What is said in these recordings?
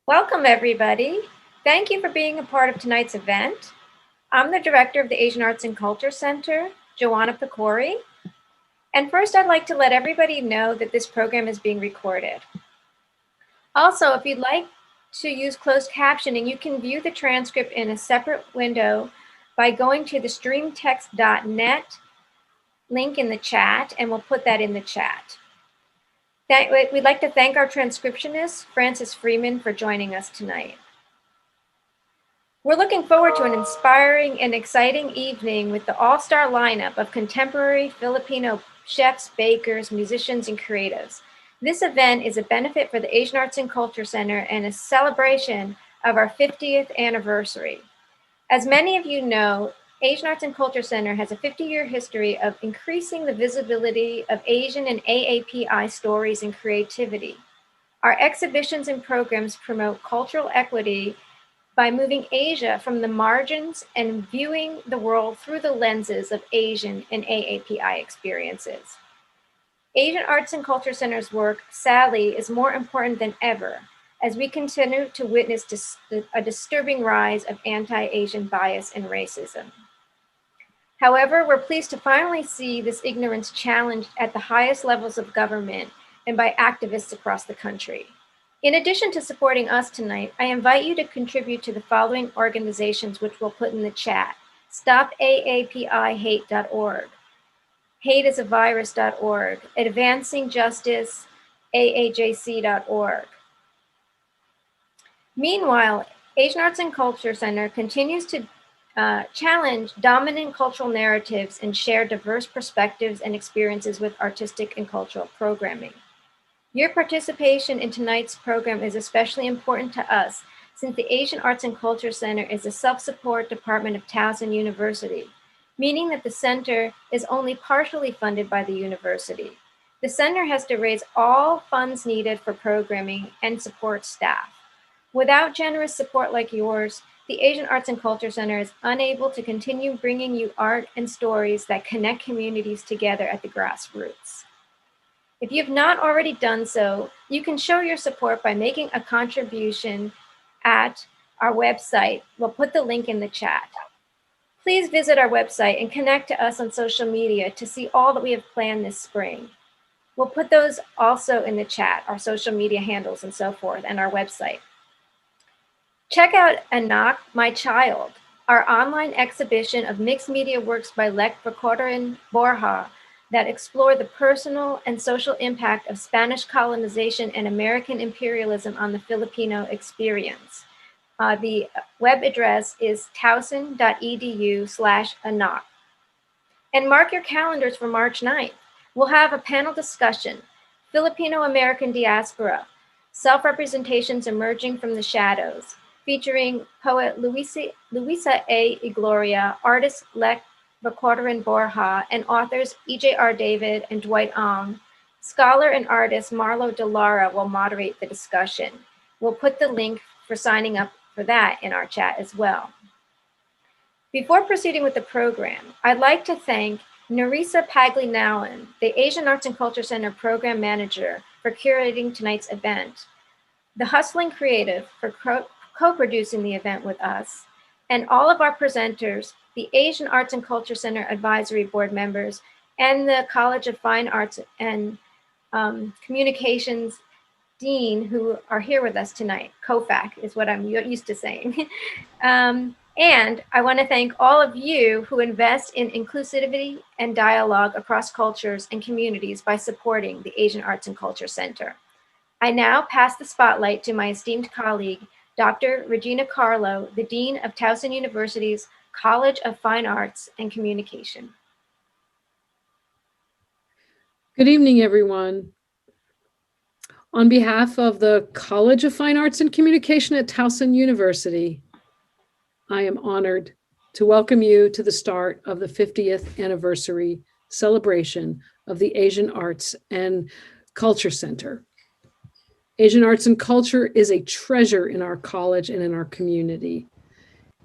Welcome, everybody. Thank you for being a part of tonight's event. I'm the director of the Asian Arts and Culture Center, Joanna Picori. And first, I'd like to let everybody know that this program is being recorded. Also, if you'd like to use closed captioning, you can view the transcript in a separate window by going to the streamtext.net link in the chat, and we'll put that in the chat. We'd like to thank our transcriptionist, Francis Freeman, for joining us tonight. We're looking forward to an inspiring and exciting evening with the all-star lineup of contemporary Filipino chefs, bakers, musicians, and creatives. This event is a benefit for the Asian Arts and Culture Center and a celebration of our 50th anniversary. As many of you know, Asian Arts and Culture Center has a 50-year history of increasing the visibility of Asian and AAPI stories and creativity. Our exhibitions and programs promote cultural equity by moving Asia from the margins and viewing the world through the lenses of Asian and AAPI experiences. Asian Arts and Culture Center's work, sadly, is more important than ever as we continue to witness a disturbing rise of anti-Asian bias and racism. However, we're pleased to finally see this ignorance challenged at the highest levels of government and by activists across the country. In addition to supporting us tonight, I invite you to contribute to the following organizations, which we'll put in the chat: StopAAPIHate.org, HateIsAVirus.org, Advancing Justice, AAJC.org. Meanwhile, Asian Arts and Culture Center continues to challenge dominant cultural narratives and share diverse perspectives and experiences with artistic and cultural programming. Your participation in tonight's program is especially important to us since the Asian Arts and Culture Center is a self-support department of Towson University, meaning that the center is only partially funded by the university. The center has to raise all funds needed for programming and support staff. Without generous support like yours, the Asian Arts and Culture Center is unable to continue bringing you art and stories that connect communities together at the grassroots. If you've not already done so, you can show your support by making a contribution at our website. We'll put the link in the chat. Please visit our website and connect to us on social media to see all that we have planned this spring. We'll put those also in the chat, our social media handles and so forth, and our website. Check out Anak, My Child, our online exhibition of mixed media works by Lech Vercauteren Borja that explore the personal and social impact of Spanish colonization and American imperialism on the Filipino experience. The web address is towson.edu/Anak. And mark your calendars for March 9th. We'll have a panel discussion, Filipino-American Diaspora, Self-Representations Emerging from the Shadows, featuring poet Luisa A. Igloria, artist Lech Vercauteren Borja, and authors E.J.R. David and Dwight Ong. Scholar and artist Marlo Delara will moderate the discussion. We'll put the link for signing up for that in our chat as well. Before proceeding with the program, I'd like to thank Nerissa Paglinawan, the Asian Arts and Culture Center Program Manager, for curating tonight's event, the Hustling Creative for co-producing the event with us, and all of our presenters, the Asian Arts and Culture Center Advisory Board members, and the College of Fine Arts and Communications Dean, who are here with us tonight. COFAC is what I'm used to saying. And I want to thank all of you who invest in inclusivity and dialogue across cultures and communities by supporting the Asian Arts and Culture Center. I now pass the spotlight to my esteemed colleague, Dr. Regina Carlo, the Dean of Towson University's College of Fine Arts and Communication. Good evening, everyone. On behalf of the College of Fine Arts and Communication at Towson University, I am honored to welcome you to the start of the 50th anniversary celebration of the Asian Arts and Culture Center. Asian Arts and Culture is a treasure in our college and in our community.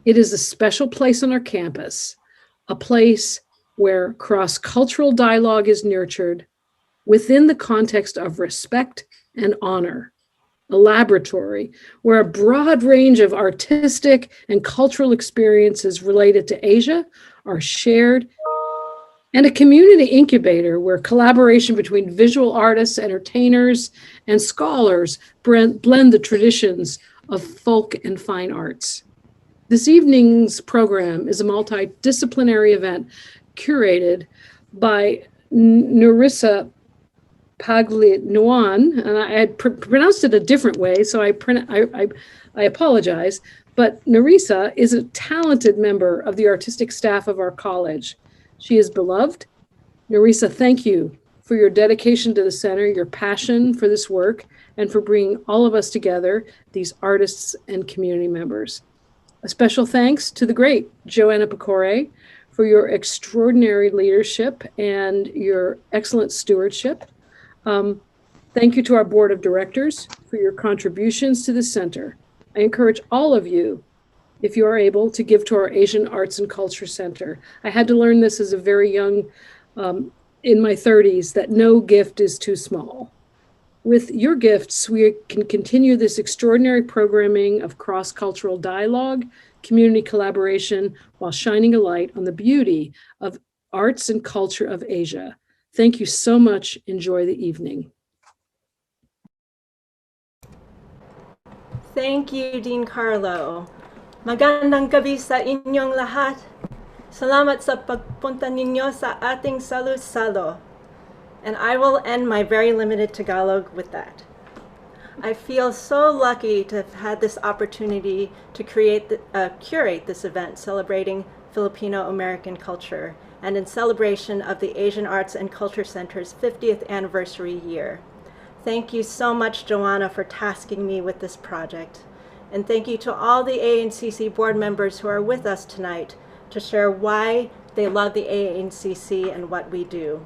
It is a special place on our campus, a place where cross-cultural dialogue is nurtured within the context of respect and honor. a laboratory where a broad range of artistic and cultural experiences related to Asia are shared, and a community incubator where collaboration between visual artists, entertainers, and scholars blend the traditions of folk and fine arts. This evening's program is a multidisciplinary event curated by Nerissa Paglinuan, and I had pronounced it a different way, so I apologize. But Nerissa is a talented member of the artistic staff of our college. She is beloved. Nerissa, thank you for your dedication to the center, your passion for this work, and for bringing all of us together, these artists and community members. A special thanks to the great Joanna Pecora for your extraordinary leadership and your excellent stewardship. Thank you to our board of directors for your contributions to the center. I encourage all of you, if you are able, to give to our Asian Arts and Culture Center. I had to learn this as a very young, in my 30s, that no gift is too small. With your gifts, we can continue this extraordinary programming of cross-cultural dialogue, community collaboration, while shining a light on the beauty of arts and culture of Asia. Thank you so much. Enjoy the evening. Thank you, Dean Carlo. Magandang gabi sa inyong lahat. Salamat sa pagpunta ninyo sa ating Salu-Salo. And I will end my very limited Tagalog with that. I feel so lucky to have had this opportunity to curate this event celebrating Filipino-American culture and in celebration of the Asian Arts and Culture Center's 50th anniversary year. Thank you so much, Joanna, for tasking me with this project. And thank you to all the AA&CC board members who are with us tonight to share why they love the AA&CC and what we do.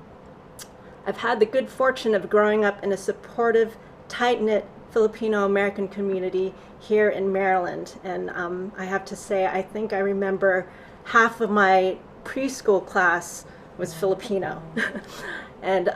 I've had the good fortune of growing up in a supportive, tight-knit Filipino-American community here in Maryland. And I have to say, I think I remember half of my preschool class was Filipino. And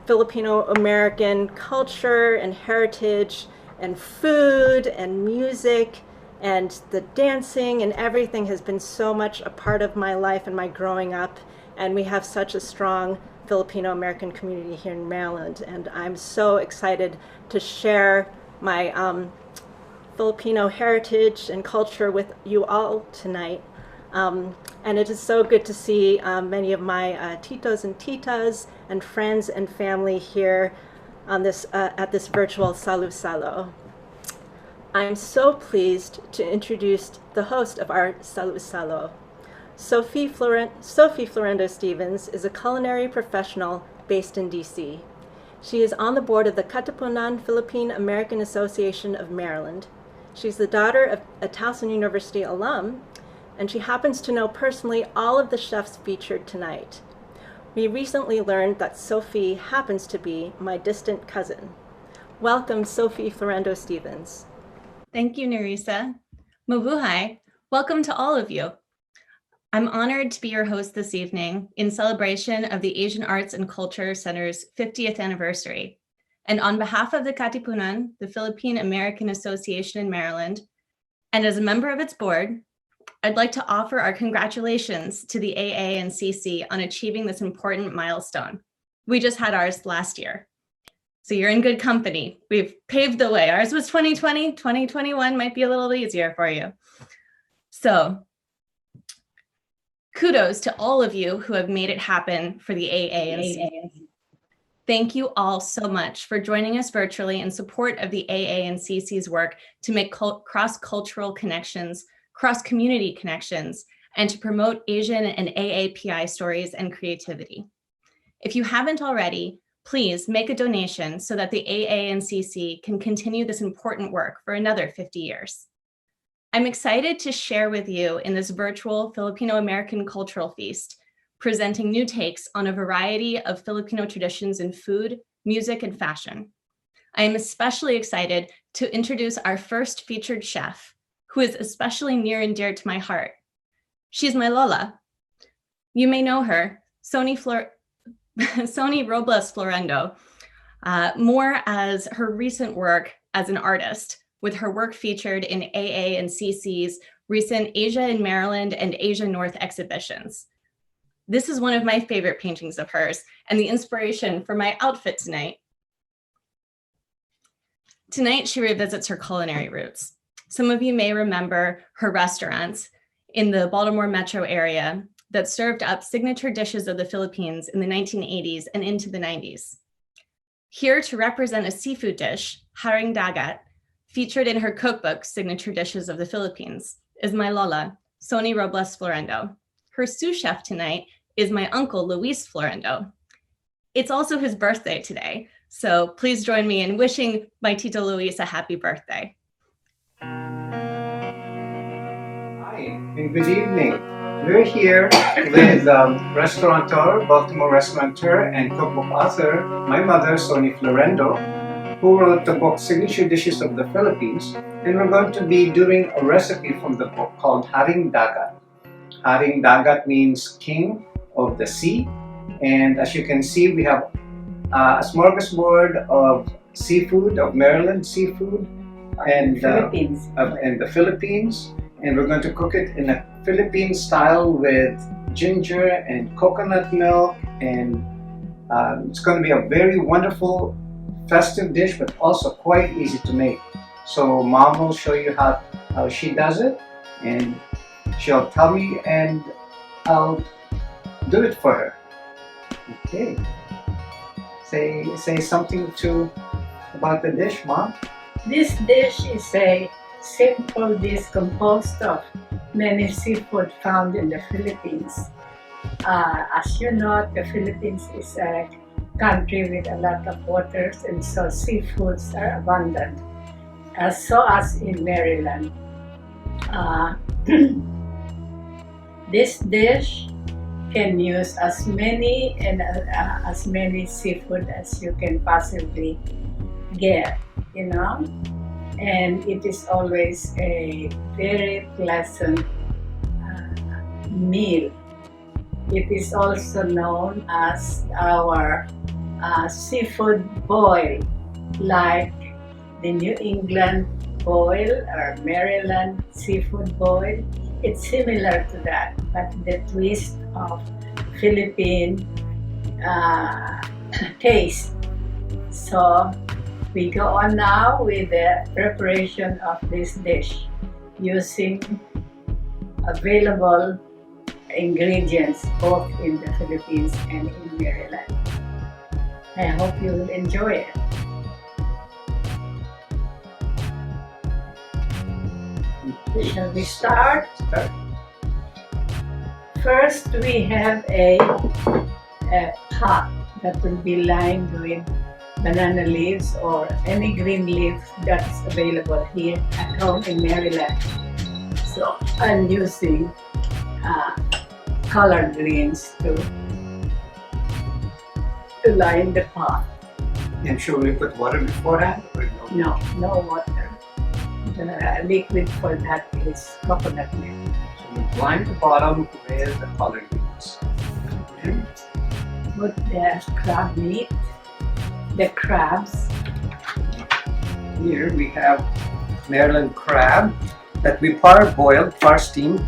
Filipino-American culture and heritage and food and music and the dancing and everything has been so much a part of my life and my growing up. And we have such a strong Filipino-American community here in Maryland. And I'm so excited to share my Filipino heritage and culture with you all tonight. And it is so good to see many of my titos and titas and friends and family here on this, at this virtual Salu-Salo. I'm so pleased to introduce the host of our Salu-Salo. Sophie Florendo-Stevens is a culinary professional based in DC. She is on the board of the Katipunan Filipino-American Association of Maryland. She's the daughter of a Towson University alum, and she happens to know personally all of the chefs featured tonight. We recently learned that Sophie happens to be my distant cousin. Welcome, Sophie Florendo-Stevens. Thank you, Nerissa. Mabuhay. Welcome to all of you. I'm honored to be your host this evening in celebration of the Asian Arts and Culture Center's 50th anniversary. And on behalf of the Katipunan, the Filipino-American Association in Maryland, and as a member of its board, I'd like to offer our congratulations to the AA&CC on achieving this important milestone. We just had ours last year. So you're in good company. We've paved the way. Ours was 2020, 2021 might be a little easier for you. So kudos to all of you who have made it happen for the AA&CC. Thank you all so much for joining us virtually in support of the AA&CC's work to make cross-cultural connections, cross-community connections, and to promote Asian and AAPI stories and creativity. If you haven't already, please make a donation so that the AA&CC can continue this important work for another 50 years. I'm excited to share with you in this virtual Filipino-American cultural feast, presenting new takes on a variety of Filipino traditions in food, music, and fashion. I am especially excited to introduce our first featured chef, who is especially near and dear to my heart. She's my Lola. You may know her, Sony Robles Florendo. more as her recent work as an artist, with her work featured in AA&CC's recent Asia in Maryland and Asia North exhibitions. This is one of my favorite paintings of hers and the inspiration for my outfit tonight. Tonight, she revisits her culinary roots. Some of you may remember her restaurants in the Baltimore metro area that served up signature dishes of the Philippines in the 1980s and into the 90s. Here to represent a seafood dish, haring dagat, featured in her cookbook, Signature Dishes of the Philippines, is my Lola, Soni Robles Florendo. Her sous chef tonight is my uncle, Luis Florendo. It's also his birthday today, so please join me in wishing my Tito Luis a happy birthday. Hi, and good evening. We're here with restaurateur, Baltimore restaurateur, and cookbook author, my mother, Soni Florendo, who wrote the book Signature Dishes of the Philippines, and we're going to be doing a recipe from the book called Haring Dagat. Haring Dagat means king of the sea, and as you can see, we have a smorgasbord of seafood, of Maryland seafood, and the Philippines, and we're going to cook it in a Philippine style with ginger and coconut milk, and it's going to be a very wonderful festive dish, but also quite easy to make. So Mom will show you how she does it, and she'll tell me, and I'll do it for her. Okay. Say something about the dish, Mom. This dish is a simple dish composed of many seafood found in the Philippines. As you know, the Philippines is a country with a lot of waters, and so seafoods are abundant, so as in Maryland. This dish can use as many seafood as you can possibly get, you know, and it is always a very pleasant meal. It is also known as our seafood boil, like the New England boil or Maryland seafood boil. It's similar to that, but the twist of Philippine taste. So we go on now with the preparation of this dish using available ingredients both in the Philippines and in Maryland. I hope you will enjoy it. Shall we start? First, we have a pot that will be lined with banana leaves or any green leaf that is available here at home in Maryland. So I'm using collard greens to line the pot. And should we put water beforehand? Or no? No water. The liquid for that is coconut milk. So we line the bottom with the collard greens. Okay. Put the crab meat, the crabs. Here we have Maryland crab that we parboiled, steamed.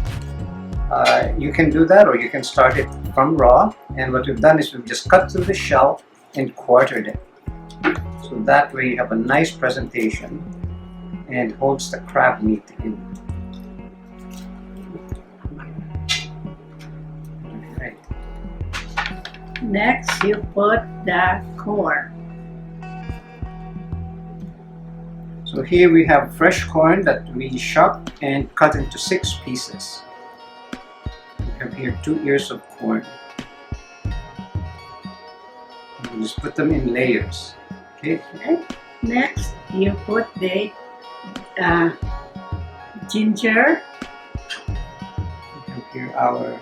You can do that, or you can start it from raw. And what we've done is we've just cut through the shell and quartered it. So that way you have a nice presentation and holds the crab meat in. Right. Next, you put the corn. So here we have fresh corn that we chopped and cut into 6 pieces. We have here 2 ears of corn. And we just put them in layers. Okay. Next, you put the ginger. We have here our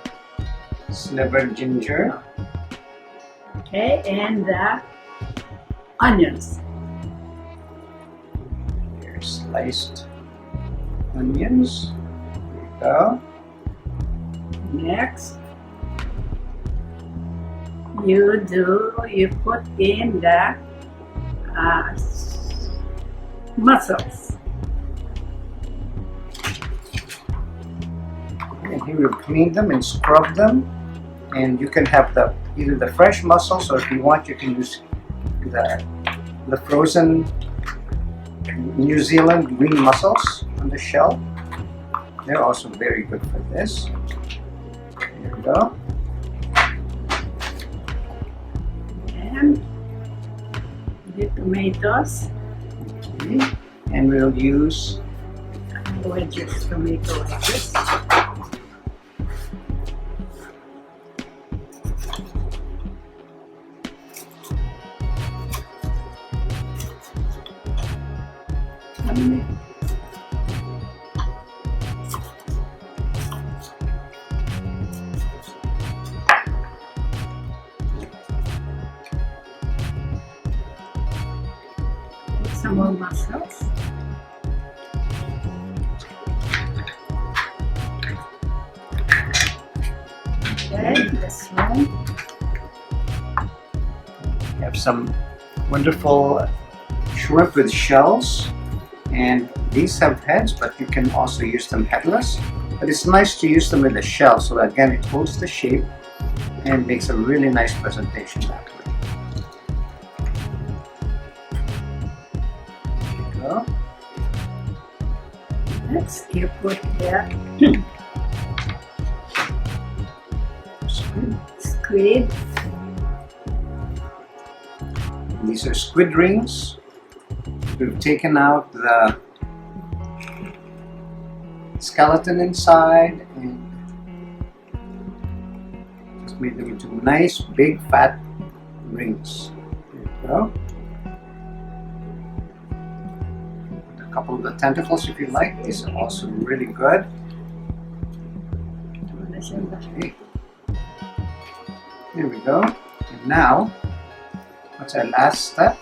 slivered ginger. Okay, and the onions. Here, sliced onions. There you go. Next, you put in the mussels. And here we'll clean them and scrub them. And you can have either the fresh mussels, or if you want, you can use the frozen New Zealand green mussels on the shell. They're also very good for this. There we go. And the tomatoes. Okay. And we'll use Wedges, tomato wedges. Some more mussels. Okay, this one. We have some wonderful shrimp with shells, and these have heads, but you can also use them headless. But it's nice to use them with the shell, so that, again, it holds the shape and makes a really nice presentation that way. There you go. Let's put there. Squid. These are squid rings. We've taken out the skeleton inside and just made them into nice big fat rings. There you go. Put a couple of the tentacles if you like. These are also really good. Okay. Here we go. And now, what's our last step?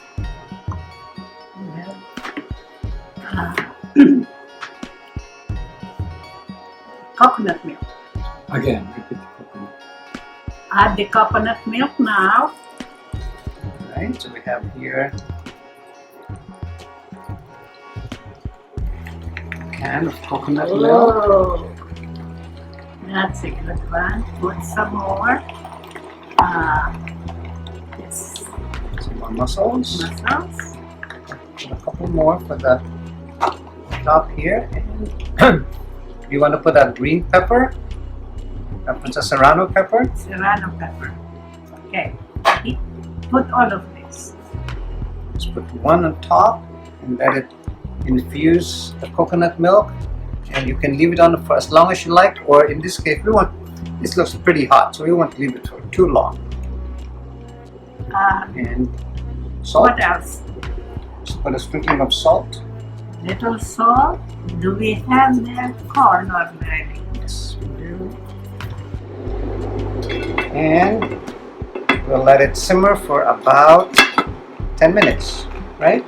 Coconut milk. Again, repeat the coconut. Add the coconut milk now. Alright, so we have here a can of coconut milk. Oh, that's a good one. Put some more. Yes, Some more mussels. mussels. Put a couple more for the top here. And you want to put a green pepper? Put a serrano pepper. Serrano pepper. Okay. Put all of this. Just put one on top and let it infuse the coconut milk. And you can leave it on for as long as you like, or in this case, this looks pretty hot, so we won't leave it for too long. And salt. What else? Just put a sprinkling of salt. Little salt. Do we have the corn already? Yes, we do. And we'll let it simmer for about 10 minutes, right?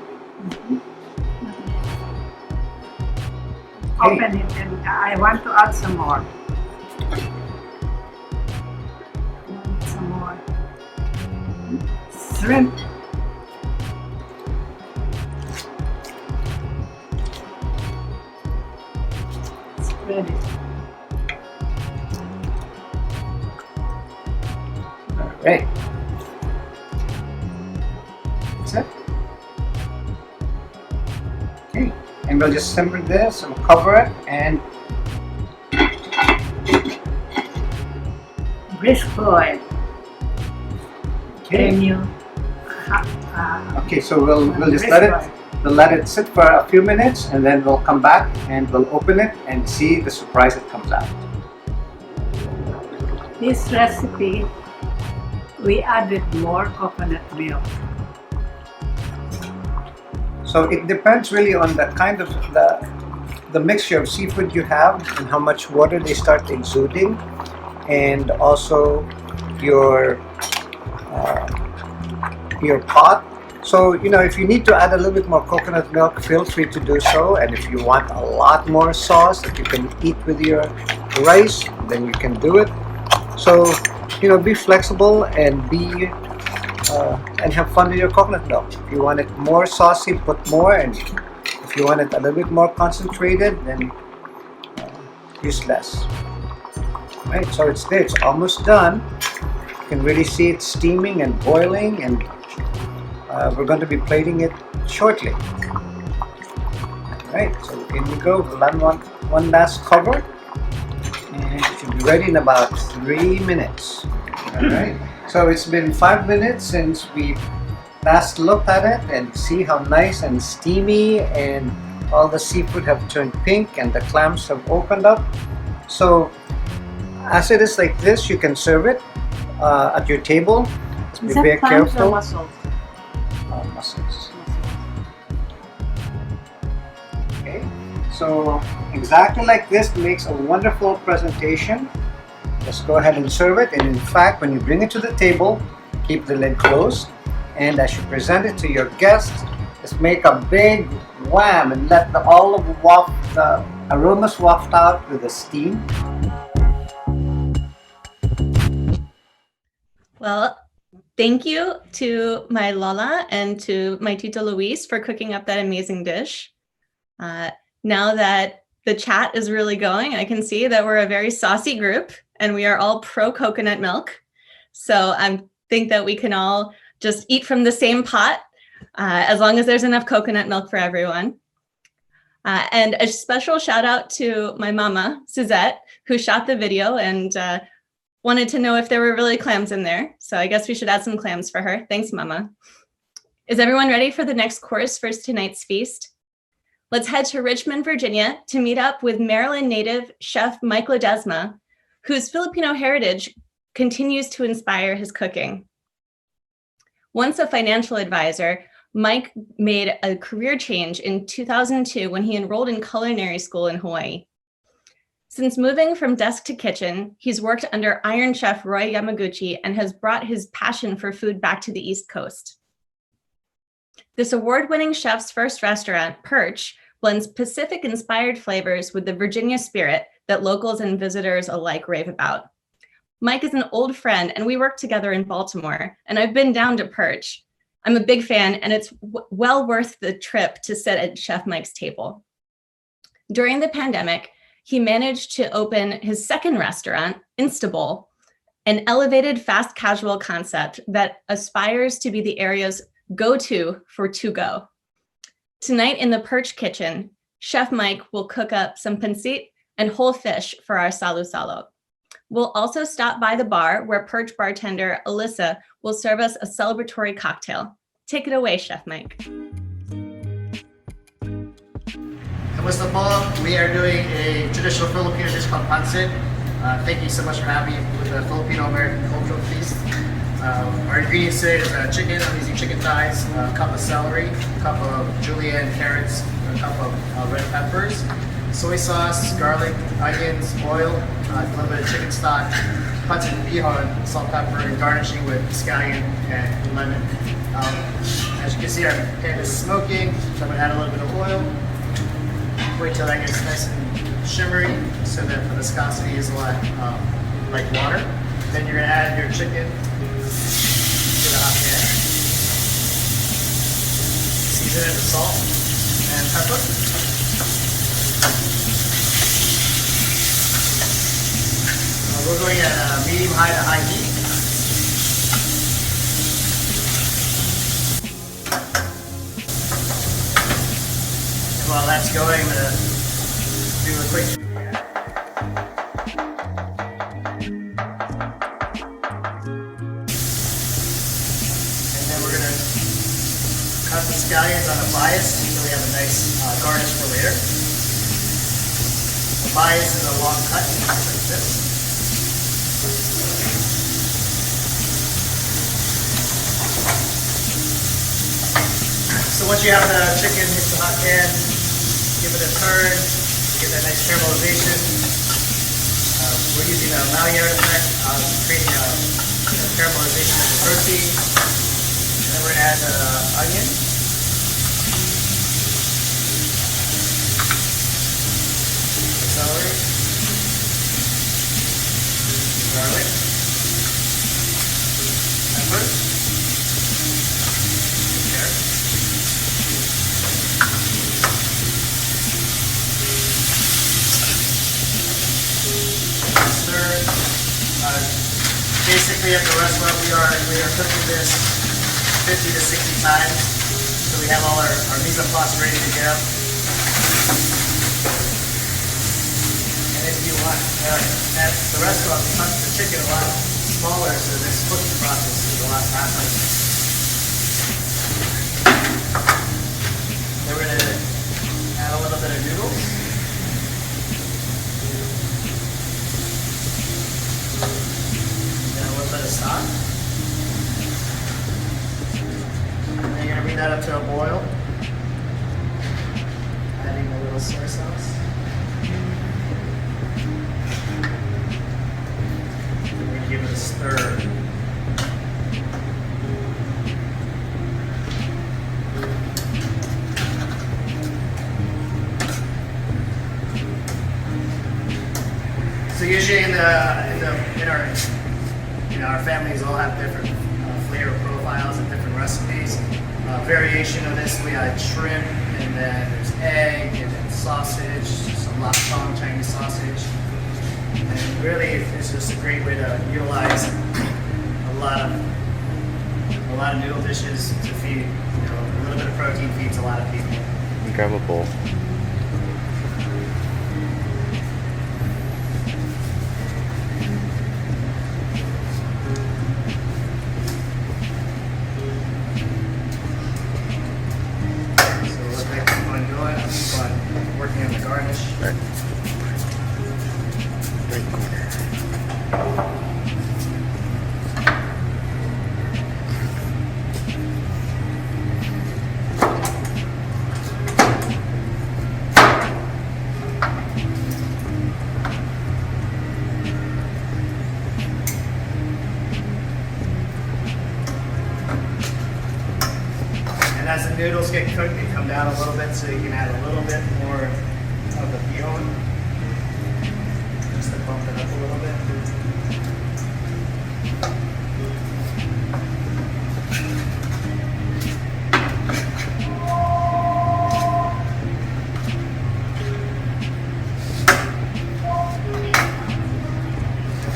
Okay. Open it, and I want to add some more. Some more shrimp. Spread it. All right. That's it. Okay. And we'll just simmer this and cover it and Brisk oil. okay. Then you Okay, so we'll just let it sit for a few minutes, and then we'll come back and we'll open it and see the surprise that comes out. This recipe, we added more coconut milk. So it depends really on the kind of the mixture of seafood you have and how much water they start exuding, and also your pot. So, you know, if you need to add a little bit more coconut milk, feel free to do so. And if you want a lot more sauce that you can eat with your rice, then you can do it. So, you know, be flexible and be and have fun with your coconut milk. If you want it more saucy, put more, and if you want it a little bit more concentrated, then use less. Right, so it's there, it's almost done. You can really see it steaming and boiling, and we're going to be plating it shortly. Right, so in we go, one last cover, and it should be ready in about 3 minutes. Alright, so it's been 5 minutes since we last looked at it, and see how nice and steamy, and all the seafood have turned pink and the clams have opened up. So as it is like this, you can serve it at your table. Just be very careful. Or mussels? Mussels. Okay, so exactly like this makes a wonderful presentation. Just go ahead and serve it, and in fact, when you bring it to the table, keep the lid closed, and as you present it to your guests, just make a big wham and let all of the aromas waft out with the steam. Well, thank you to my Lola and to my Tita Luis for cooking up that amazing dish. Now that the chat is really going, I can see that we're a very saucy group and we are all pro coconut milk. So I think that we can all just eat from the same pot as long as there's enough coconut milk for everyone. And a special shout out to my mama, Suzette, who shot the video and wanted to know if there were really clams in there. So I guess we should add some clams for her. Thanks, Mama. Is everyone ready for the next course for tonight's feast? Let's head to Richmond, Virginia to meet up with Maryland native chef Mike Ledesma, whose Filipino heritage continues to inspire his cooking. Once a financial advisor, Mike made a career change in 2002 when he enrolled in culinary school in Hawaii. Since moving from desk to kitchen, he's worked under Iron Chef Roy Yamaguchi and has brought his passion for food back to the East Coast. This award-winning chef's first restaurant, Perch, blends Pacific-inspired flavors with the Virginia spirit that locals and visitors alike rave about. Mike is an old friend, and we work together in Baltimore, and I've been down to Perch. I'm a big fan, and it's well worth the trip to sit at Chef Mike's table. During the pandemic, he managed to open his second restaurant, Instabowl, an elevated fast casual concept that aspires to be the area's go-to for to-go. Tonight in the Perch kitchen, Chef Mike will cook up some pancit and whole fish for our Salu-Salo. We'll also stop by the bar where Perch bartender Alyssa will serve us a celebratory cocktail. Take it away, Chef Mike. Kamusta po? We are doing a traditional Filipino dish called pancit. Thank you so much for having me with the Filipino-American cultural feast. Our ingredients today is chicken. I'm using chicken thighs, a cup of celery, a cup of julienne carrots, a cup of red peppers, soy sauce, garlic, onions, oil, a little bit of chicken stock, pancit bihon, salt, pepper, and garnishing with scallion and lemon. As you can see, our pan is smoking, so I'm going to add a little bit of oil. Wait till that gets nice and shimmery so that the viscosity is a lot like water. Then you're going to add your chicken to the hot pan. Season it with salt and pepper. We're going at medium-high to high heat. While that's going, I'm going to do a quick... And then we're going to cut the scallions on a bias so we have a nice garnish for later. A bias is a long cut, like this. So once you have the chicken hit the hot pan, give it a turn, get that nice caramelization. We're using a Maillard effect, creating a caramelization of the protein. And then we're going to add the onion. The celery. The garlic. Pepper. Basically at the restaurant we are cooking this 50 to 60 times. So we have all our mise en place ready to go. And if you want, at the restaurant we cut the chicken a lot smaller, so this cooking process is a lot faster. Then we're gonna add a little bit of noodles. And a little bit of stock. And then you're gonna bring that up to a boil. Adding a little soy sauce. And we're gonna give it a stir. So usually in our families all have different flavor profiles and different recipes. Variation of this, we add shrimp, and then there's egg, and then sausage, some lapsang Chinese sausage, and really it's just a great way to utilize a lot of noodle dishes to feed. A little bit of protein feeds a lot of people. Grab a bowl. Working on the garnish. Right. Right corner. And as the noodles get cooked, they come down a little bit, so you can add a little bit more of the bihon, just to bump it up a little bit.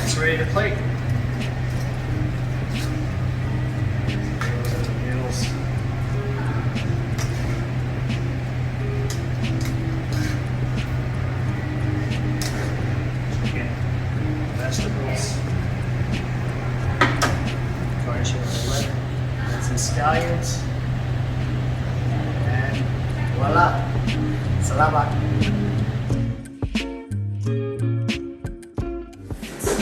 It's ready to plate. Noodles. Vegetables, garnish it with a lemon, and some scallions, and voila, salamat.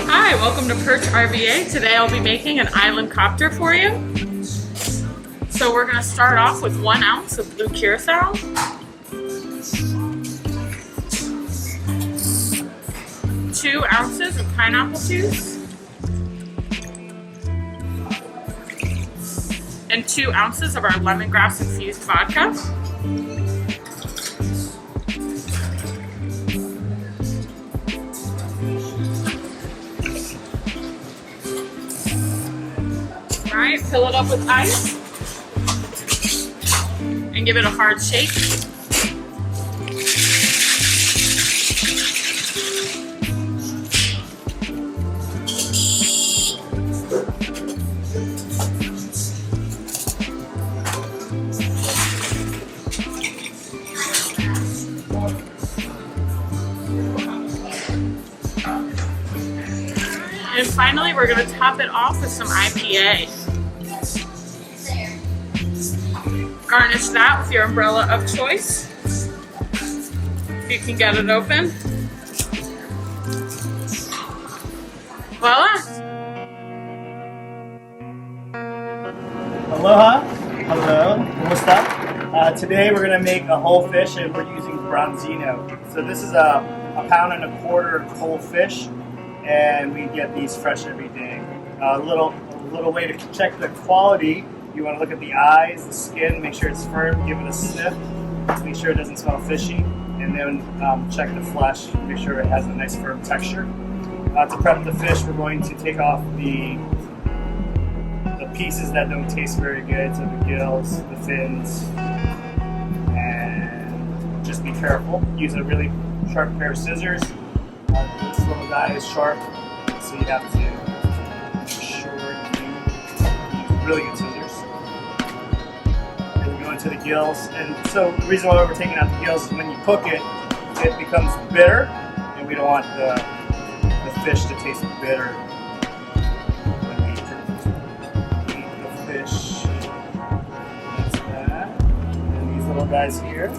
Hi, welcome to Perch RVA. Today I'll be making an island copter for you. So we're going to start off with 1 ounce of blue curacao, 2 ounces of pineapple juice, and 2 ounces of our lemongrass infused vodka. Alright, fill it up with ice and give it a hard shake. And finally, we're going to top it off with some IPA. Garnish that with your umbrella of choice. If you can get it open. Voila! Aloha, hello, kumusta? Today we're going to make a whole fish and we're using bronzino. So this is a pound and a quarter whole fish, and we get these fresh every day. A little way to check the quality. You want to look at the eyes, the skin, make sure it's firm, give it a sniff, make sure it doesn't smell fishy, and then check the flesh, make sure it has a nice firm texture. To prep the fish, we're going to take off the pieces that don't taste very good, so the gills, the fins, and just be careful. Use a really sharp pair of scissors. This little guy is sharp, so you have to really good scissors. And we go into the gills. And so the reason why we're taking out the gills is when you cook it, it becomes bitter, and we don't want the fish to taste bitter when we eat the fish. That's that. And these little guys here.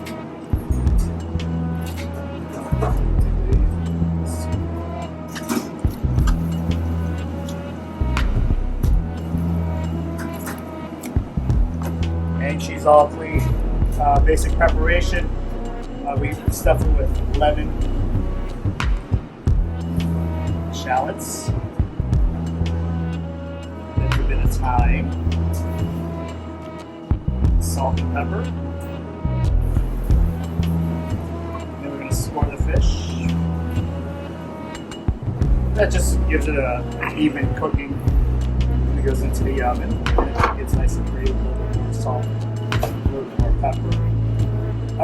And she's all clean. Basic preparation. We stuff it with lemon, shallots, a little bit of thyme, salt and pepper. Then we're going to score the fish. That just gives it an even cooking when it goes into the oven. It gets nice and free with a little bit more salt, a little bit more pepper.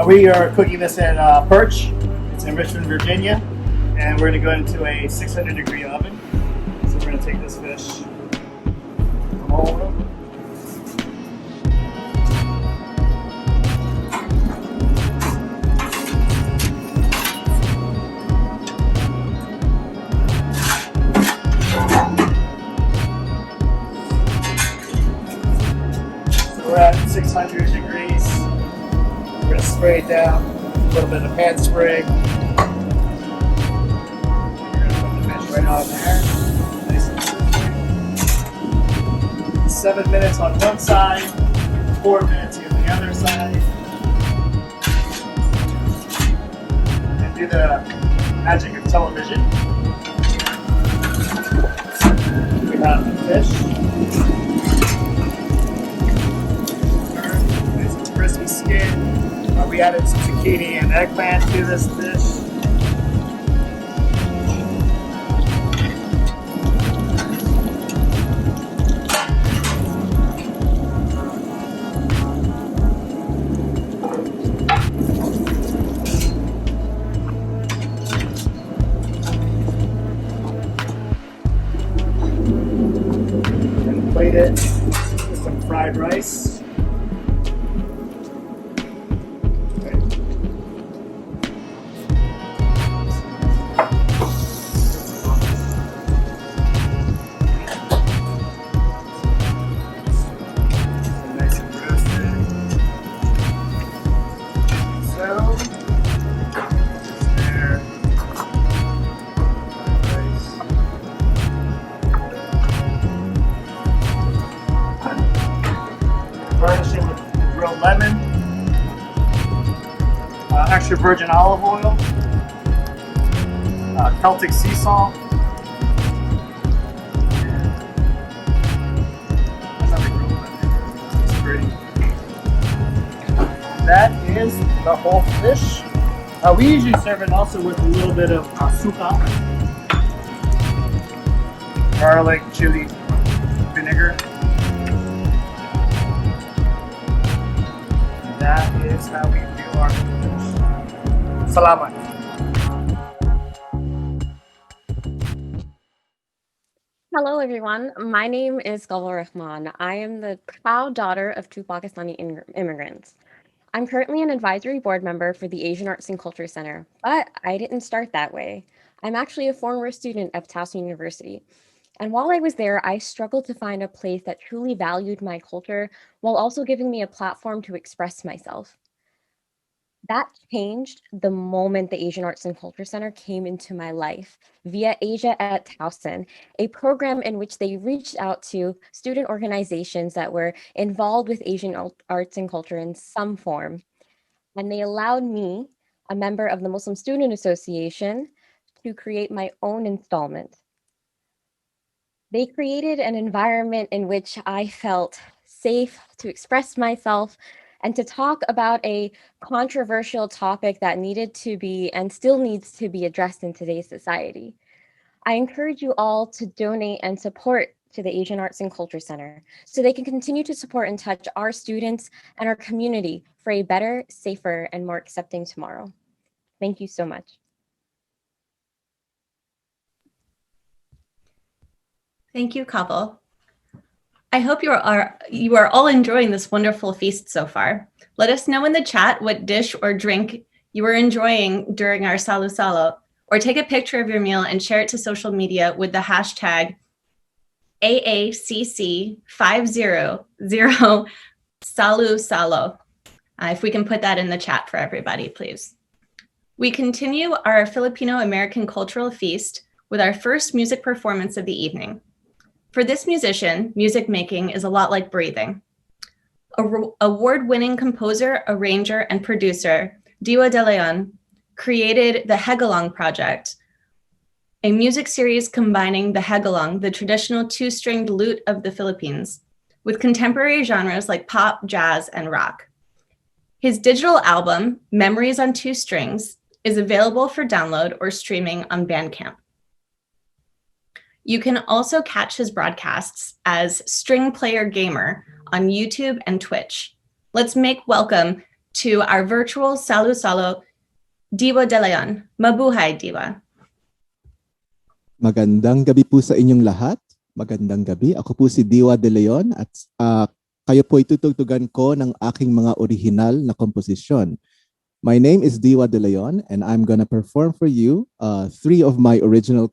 We are cooking this in Perch. It's in Richmond, Virginia, and we're going to go into a 600-degree oven. So we're going to take this fish, come over. So we're at 600 degrees. We're going to spray it down, a little bit of pan spray. We're going to put the fish right on there. Nice and crispy. 7 minutes on one side, 4 minutes on the other side. And do the magic of television. We have the fish. Nice and crispy skin. We added some zucchini and eggplant to this dish. And plate it with some fried rice. Garnish it with grilled lemon, extra virgin olive oil, Celtic sea salt, another grilled lemon. It's pretty. That is the whole fish. We usually serve it also with a little bit of suka, garlic, chili, vinegar. That is how we do our fish. Salamat. Hello, everyone. My name is Galwa Rahman. I am the proud daughter of two Pakistani immigrants. I'm currently an advisory board member for the Asian Arts and Culture Center, but I didn't start that way. I'm actually a former student of Towson University. And while I was there, I struggled to find a place that truly valued my culture while also giving me a platform to express myself. That changed the moment the Asian Arts and Culture Center came into my life via Asia at Towson, a program in which they reached out to student organizations that were involved with Asian arts and culture in some form. And they allowed me, a member of the Muslim Student Association, to create my own installment. They created an environment in which I felt safe to express myself and to talk about a controversial topic that needed to be and still needs to be addressed in today's society. I encourage you all to donate and support to the Asian Arts and Culture Center so they can continue to support and touch our students and our community for a better, safer, and more accepting tomorrow. Thank you so much. Thank you, couple. I hope you are all enjoying this wonderful feast so far. Let us know in the chat what dish or drink you are enjoying during our Salu-Salo, or take a picture of your meal and share it to social media with the hashtag AACC500 Salu-Salo. If we can put that in the chat for everybody, please. We continue our Filipino-American cultural feast with our first music performance of the evening. For this musician, music making is a lot like breathing. Award-winning composer, arranger, and producer, Diwa De Leon, created the Hegalong Project, a music series combining the hegalong, the traditional two-stringed lute of the Philippines, with contemporary genres like pop, jazz, and rock. His digital album, Memories on Two Strings, is available for download or streaming on Bandcamp. You can also catch his broadcasts as String Player Gamer on YouTube and Twitch. Let's make welcome to our virtual Salu-Salo, Diwa De Leon. Mabuhay, Diwa. Magandang gabi po sa inyong lahat. Magandang gabi. Ako po si Diwa De Leon at kayo po itutugtugan ko ng aking mga original na komposisyon. My name is Diwa De Leon and I'm gonna perform for you two of my original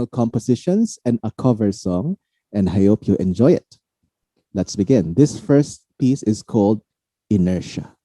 compositions and a cover song, and I hope you enjoy it. Let's begin. This first piece is called Inertia.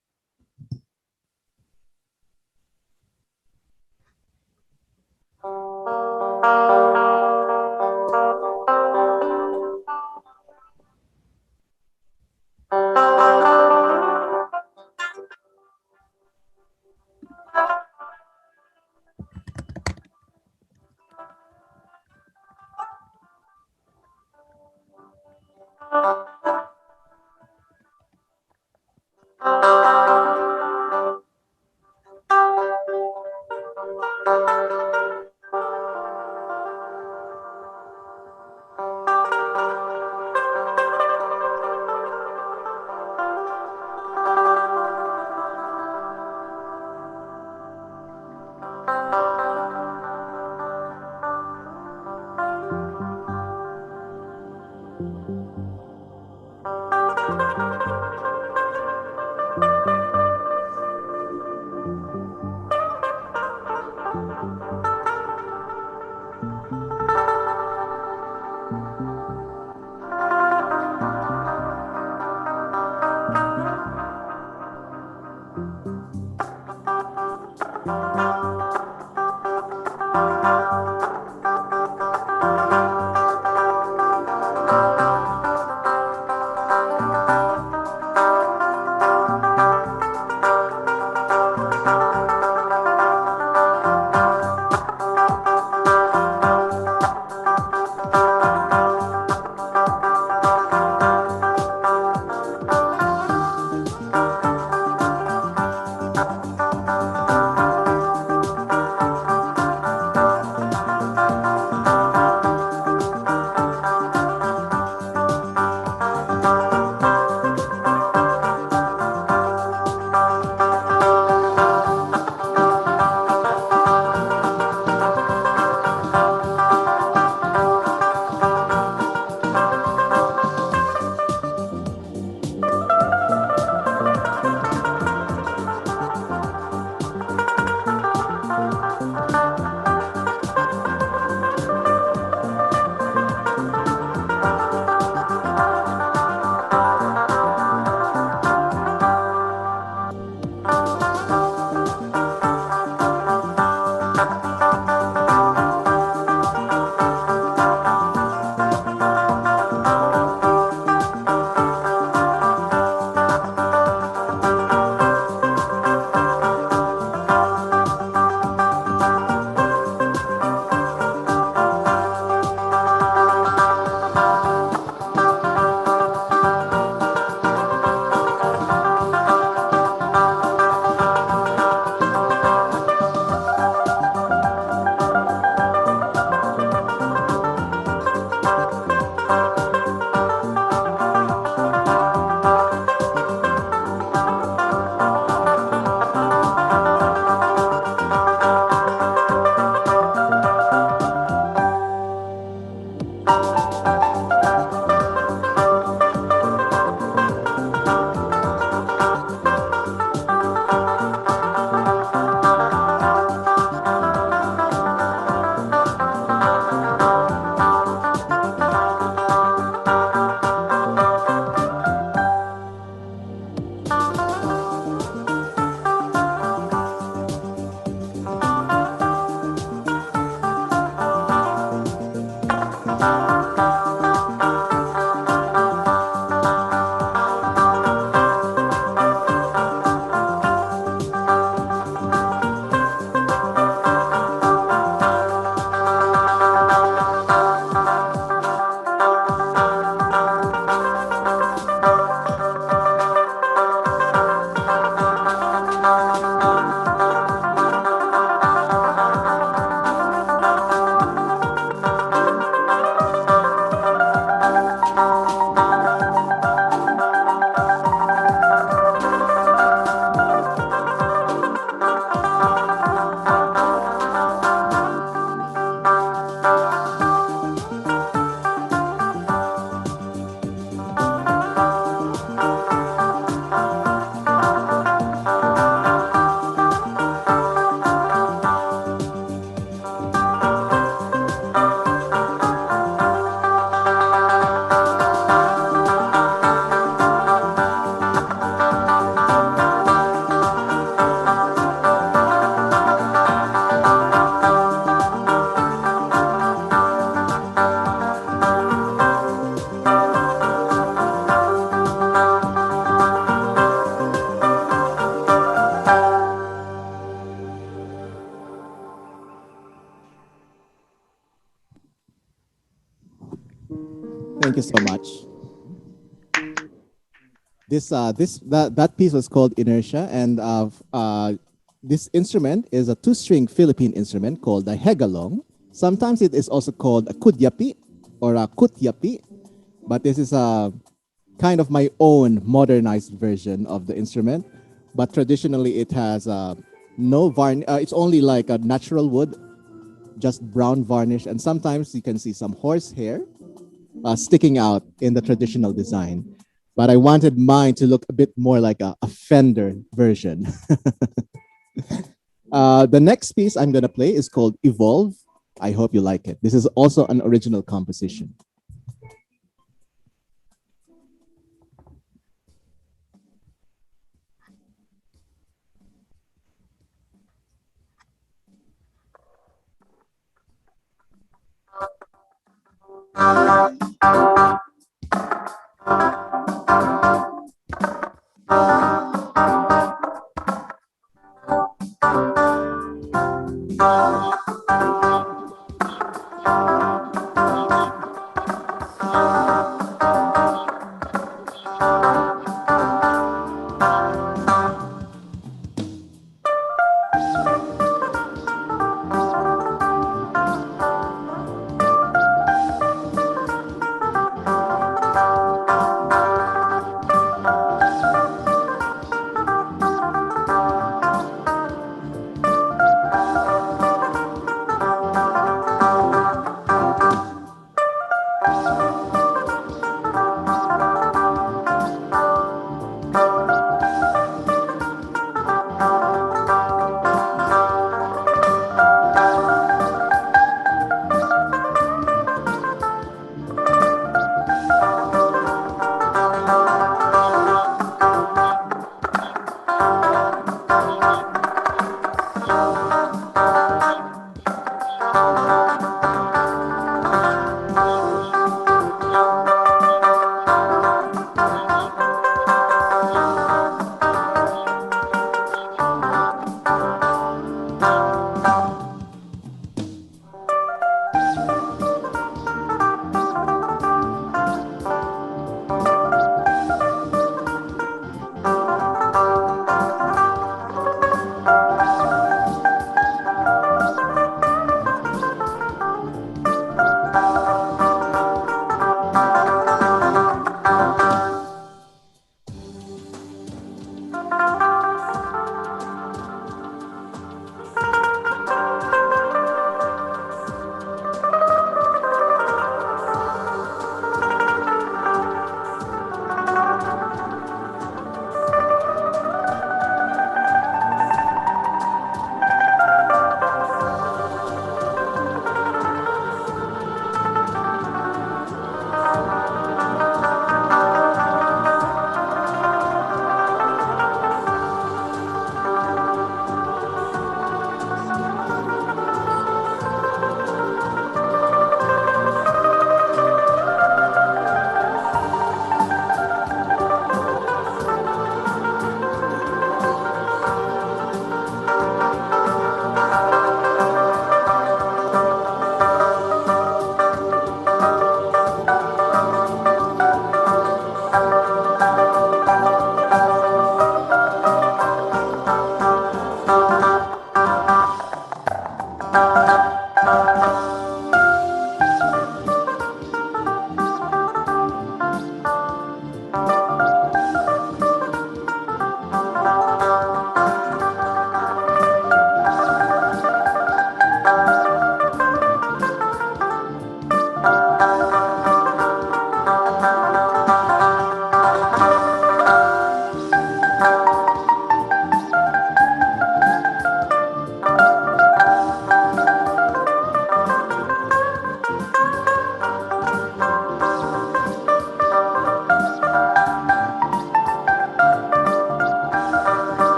Thank you so much. That piece was called Inertia, and this instrument is a two-string Philippine instrument called a hegalong. Sometimes it is also called a kudyapi or a kutyapi, but this is a kind of my own modernized version of the instrument. But traditionally, it has no varnish. It's only like a natural wood, just brown varnish, and sometimes you can see some horsehair sticking out in the traditional design. But I wanted mine to look a bit more like a Fender version. The next piece I'm going to play is called Evolve. I hope you like it. This is also an original composition.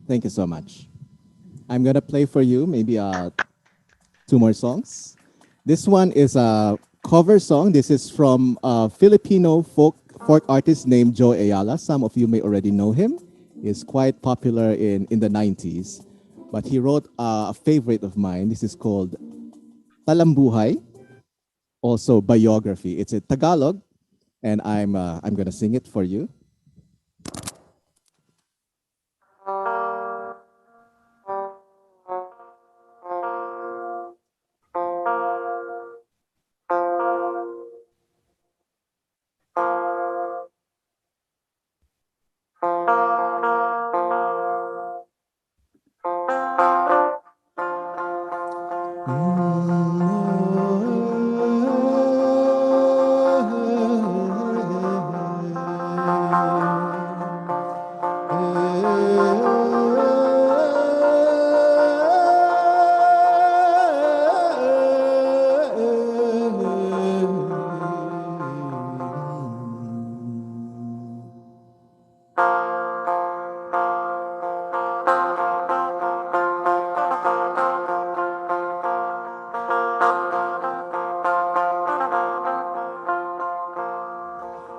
Thank you so much. I'm gonna play for you maybe two more songs. This one is a cover song. This is from a Filipino folk artist named Joe Ayala. Some of you may already know him. He's quite popular in the 90s. But he wrote a favorite of mine. This is called Talambuhay, also biography. It's a Tagalog, and I'm gonna sing it for you.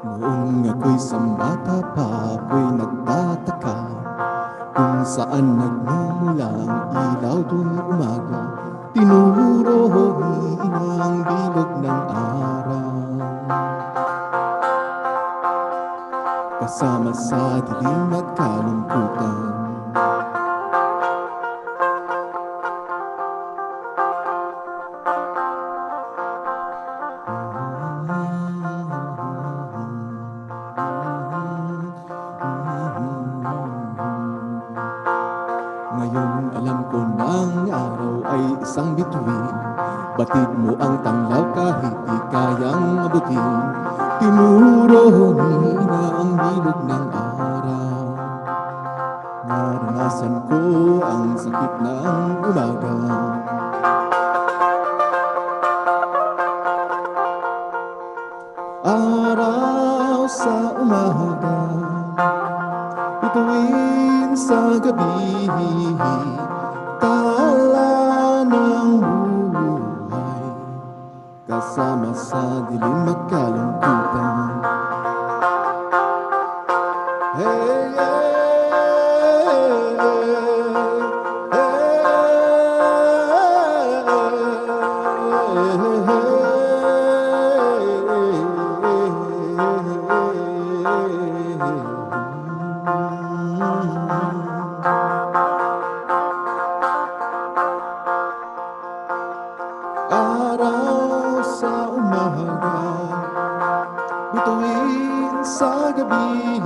Noong ako'y sambata pa, ako'y nagtataka kung saan nagmumula ang ilaw tuwing umaga. Tinuro ni ang bilog ng araw, kasama sa dilim at kalungkutan. Ngayon alam ko na ang araw ay isang bituin. Batid mo ang tanglaw kahit di kayang abutin. Tinuro na ang bilog ng araw. Naranasan ko ang sakit ng umaga. Araw sa umaga, bituin sa gabi, tala ng buhay, kasama sa dilim at kalungkutan. Hey, araw sa umaga, bituin sa gabi,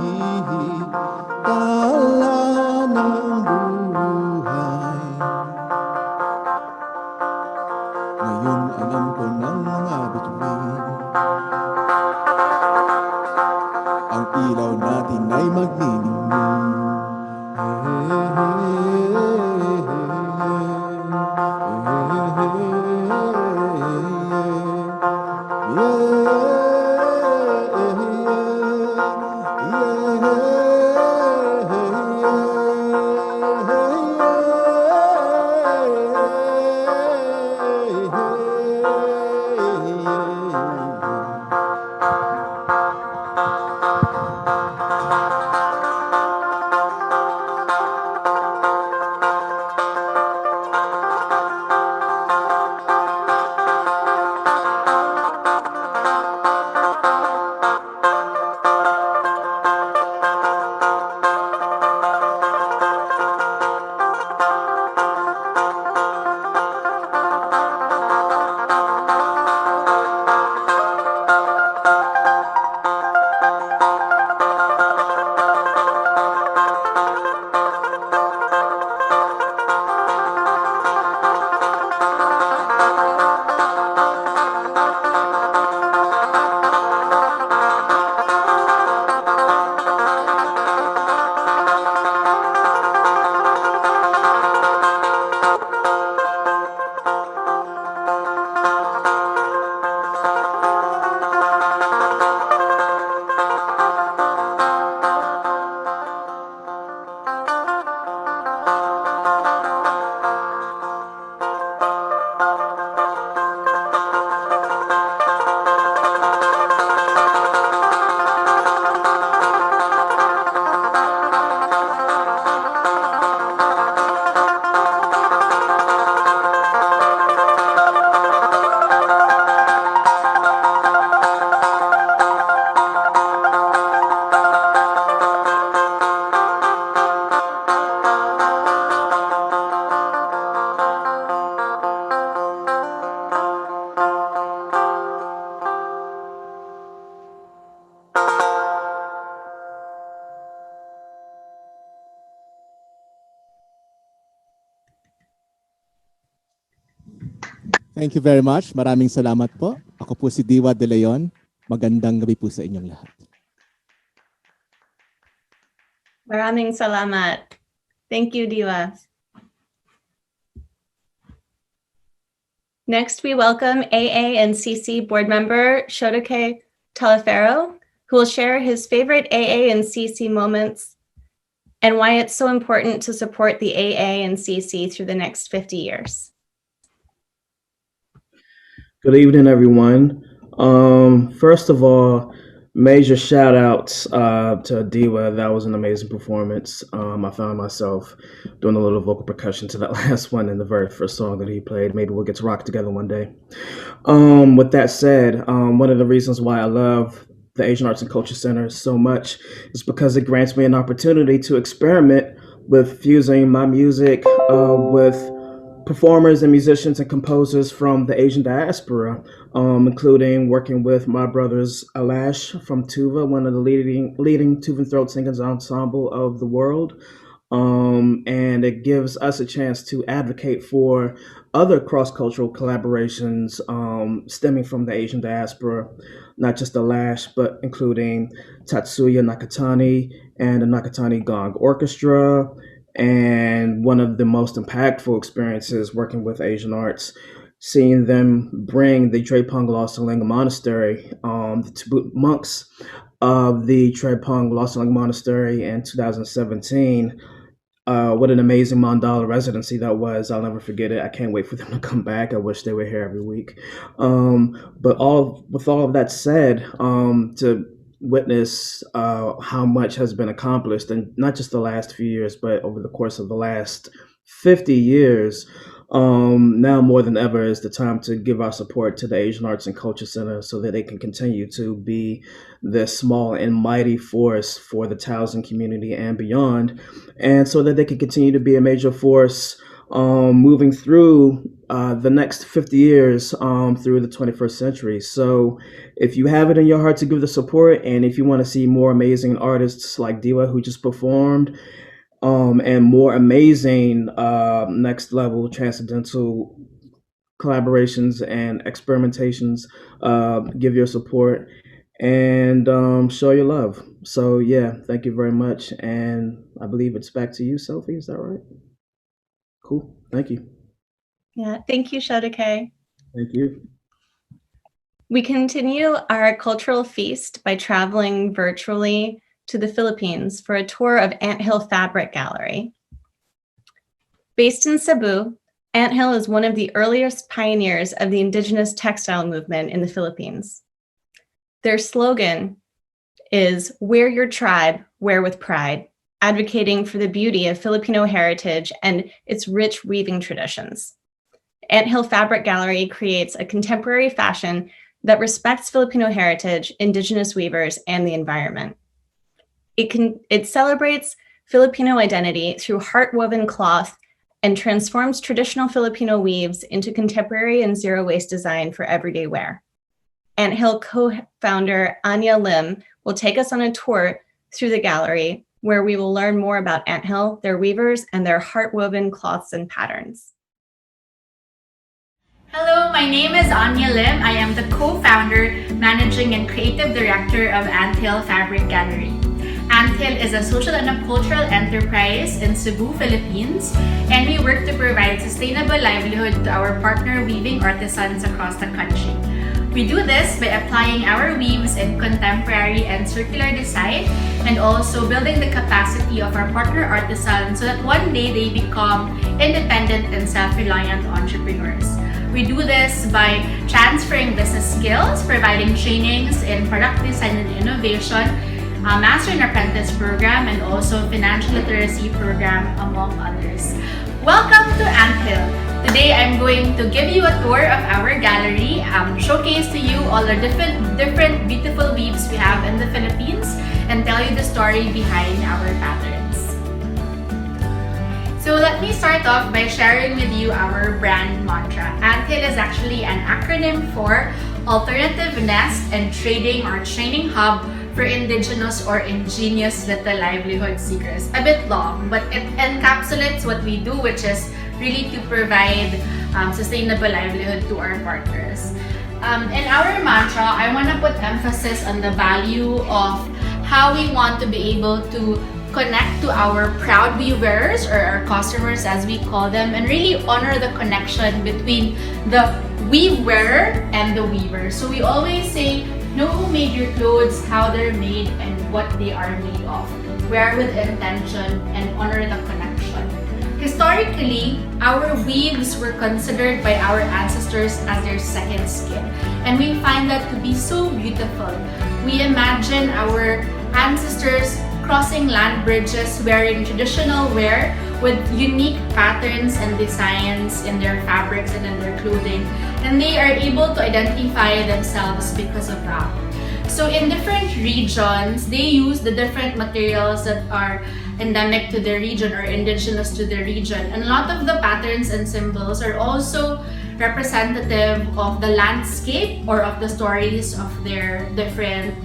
Thank you very much. Maraming salamat po. Ako po si Diwa De Leon. Magandang gabi po sa inyong lahat. Maraming salamat. Thank you, Diwa. Next, we welcome AA&CC board member Shotoke Talefero, who will share his favorite AA&CC moments and why it's so important to support the AA&CC through the next 50 years. Good evening, everyone. First of all, major shout outs to Diwa. That was an amazing performance. I found myself doing a little vocal percussion to that last one in the very first song that he played. Maybe we'll get to rock together one day. With that said, one of the reasons why I love the Asian Arts and Culture Center so much is because it grants me an opportunity to experiment with fusing my music with performers and musicians and composers from the Asian diaspora, including working with my brothers Alash from Tuva, one of the leading Tuvan throat singers ensemble of the world. And it gives us a chance to advocate for other cross-cultural collaborations stemming from the Asian diaspora, not just Alash, but including Tatsuya Nakatani and the Nakatani Gong Orchestra. And one of the most impactful experiences working with Asian arts, seeing them bring the Drepung Losaling Monastery, the Tibetan monks of the Drepung Losaling Monastery in 2017. What an amazing mandala residency that was. I'll never forget it. I can't wait for them to come back. I wish they were here every week. But with all of that said, to witness how much has been accomplished, and not just the last few years, but over the course of the last 50 years, now more than ever is the time to give our support to the Asian Arts and Culture Center so that they can continue to be this small and mighty force for the Towson community and beyond, and so that they can continue to be a major force moving through the next 50 years through the 21st century. So if you have it in your heart to give the support, and if you want to see more amazing artists like Diwa, who just performed, and more amazing next level transcendental collaborations and experimentations, give your support and show your love. So yeah, thank you very much. And I believe it's back to you, Sophie. Is that right? Cool. Thank you. Yeah, thank you, Shotoke. Thank you. We continue our cultural feast by traveling virtually to the Philippines for a tour of Anthill Fabric Gallery. Based in Cebu, Anthill is one of the earliest pioneers of the indigenous textile movement in the Philippines. Their slogan is "Wear your tribe, wear with pride," advocating for the beauty of Filipino heritage and its rich weaving traditions. Anthill Fabric Gallery creates a contemporary fashion that respects Filipino heritage, indigenous weavers, and the environment. It celebrates Filipino identity through heart-woven cloth and transforms traditional Filipino weaves into contemporary and zero-waste design for everyday wear. Anthill co-founder Anya Lim will take us on a tour through the gallery, where we will learn more about Anthill, their weavers, and their heart-woven cloths and patterns. Hello, my name is Anya Lim. I am the co-founder, managing and creative director of Anthill Fabric Gallery. Anthill is a social and a cultural enterprise in Cebu, Philippines, and we work to provide sustainable livelihood to our partner weaving artisans across the country. We do this by applying our weaves in contemporary and circular design, and also building the capacity of our partner artisans so that one day they become independent and self-reliant entrepreneurs. We do this by transferring business skills, providing trainings in product design and innovation, a Master and Apprentice program, and also financial literacy program, among others. Welcome to Anthill. Today I'm going to give you a tour of our gallery, showcase to you all the different beautiful weaves we have in the Philippines, and tell you the story behind our patterns. So let me start off by sharing with you our brand mantra. Anthill is actually an acronym for Alternative Nest and Trading or Training Hub for Indigenous or Ingenious Little Livelihood Seekers. A bit long, but it encapsulates what we do, which is really to provide sustainable livelihood to our partners. In our mantra, I want to put emphasis on the value of how we want to be able to connect to our proud weavers, or our customers as we call them, and really honor the connection between the weave wearer and the weaver. So we always say, know who made your clothes, how they're made, and what they are made of. Wear with intention and honor the connection. Historically, our weaves were considered by our ancestors as their second skin, and we find that to be so beautiful. We imagine our ancestors crossing land bridges wearing traditional wear with unique patterns and designs in their fabrics and in their clothing, and they are able to identify themselves because of that. So in different regions, they use the different materials that are endemic to their region or indigenous to their region, and a lot of the patterns and symbols are also representative of the landscape or of the stories of their different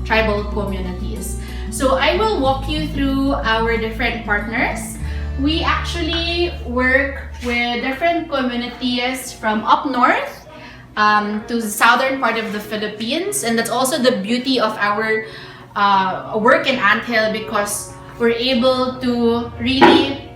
tribal communities. So I will walk you through our different partners. We actually work with different communities from up north to the southern part of the Philippines, and that's also the beauty of our work in Anthill, because we're able to really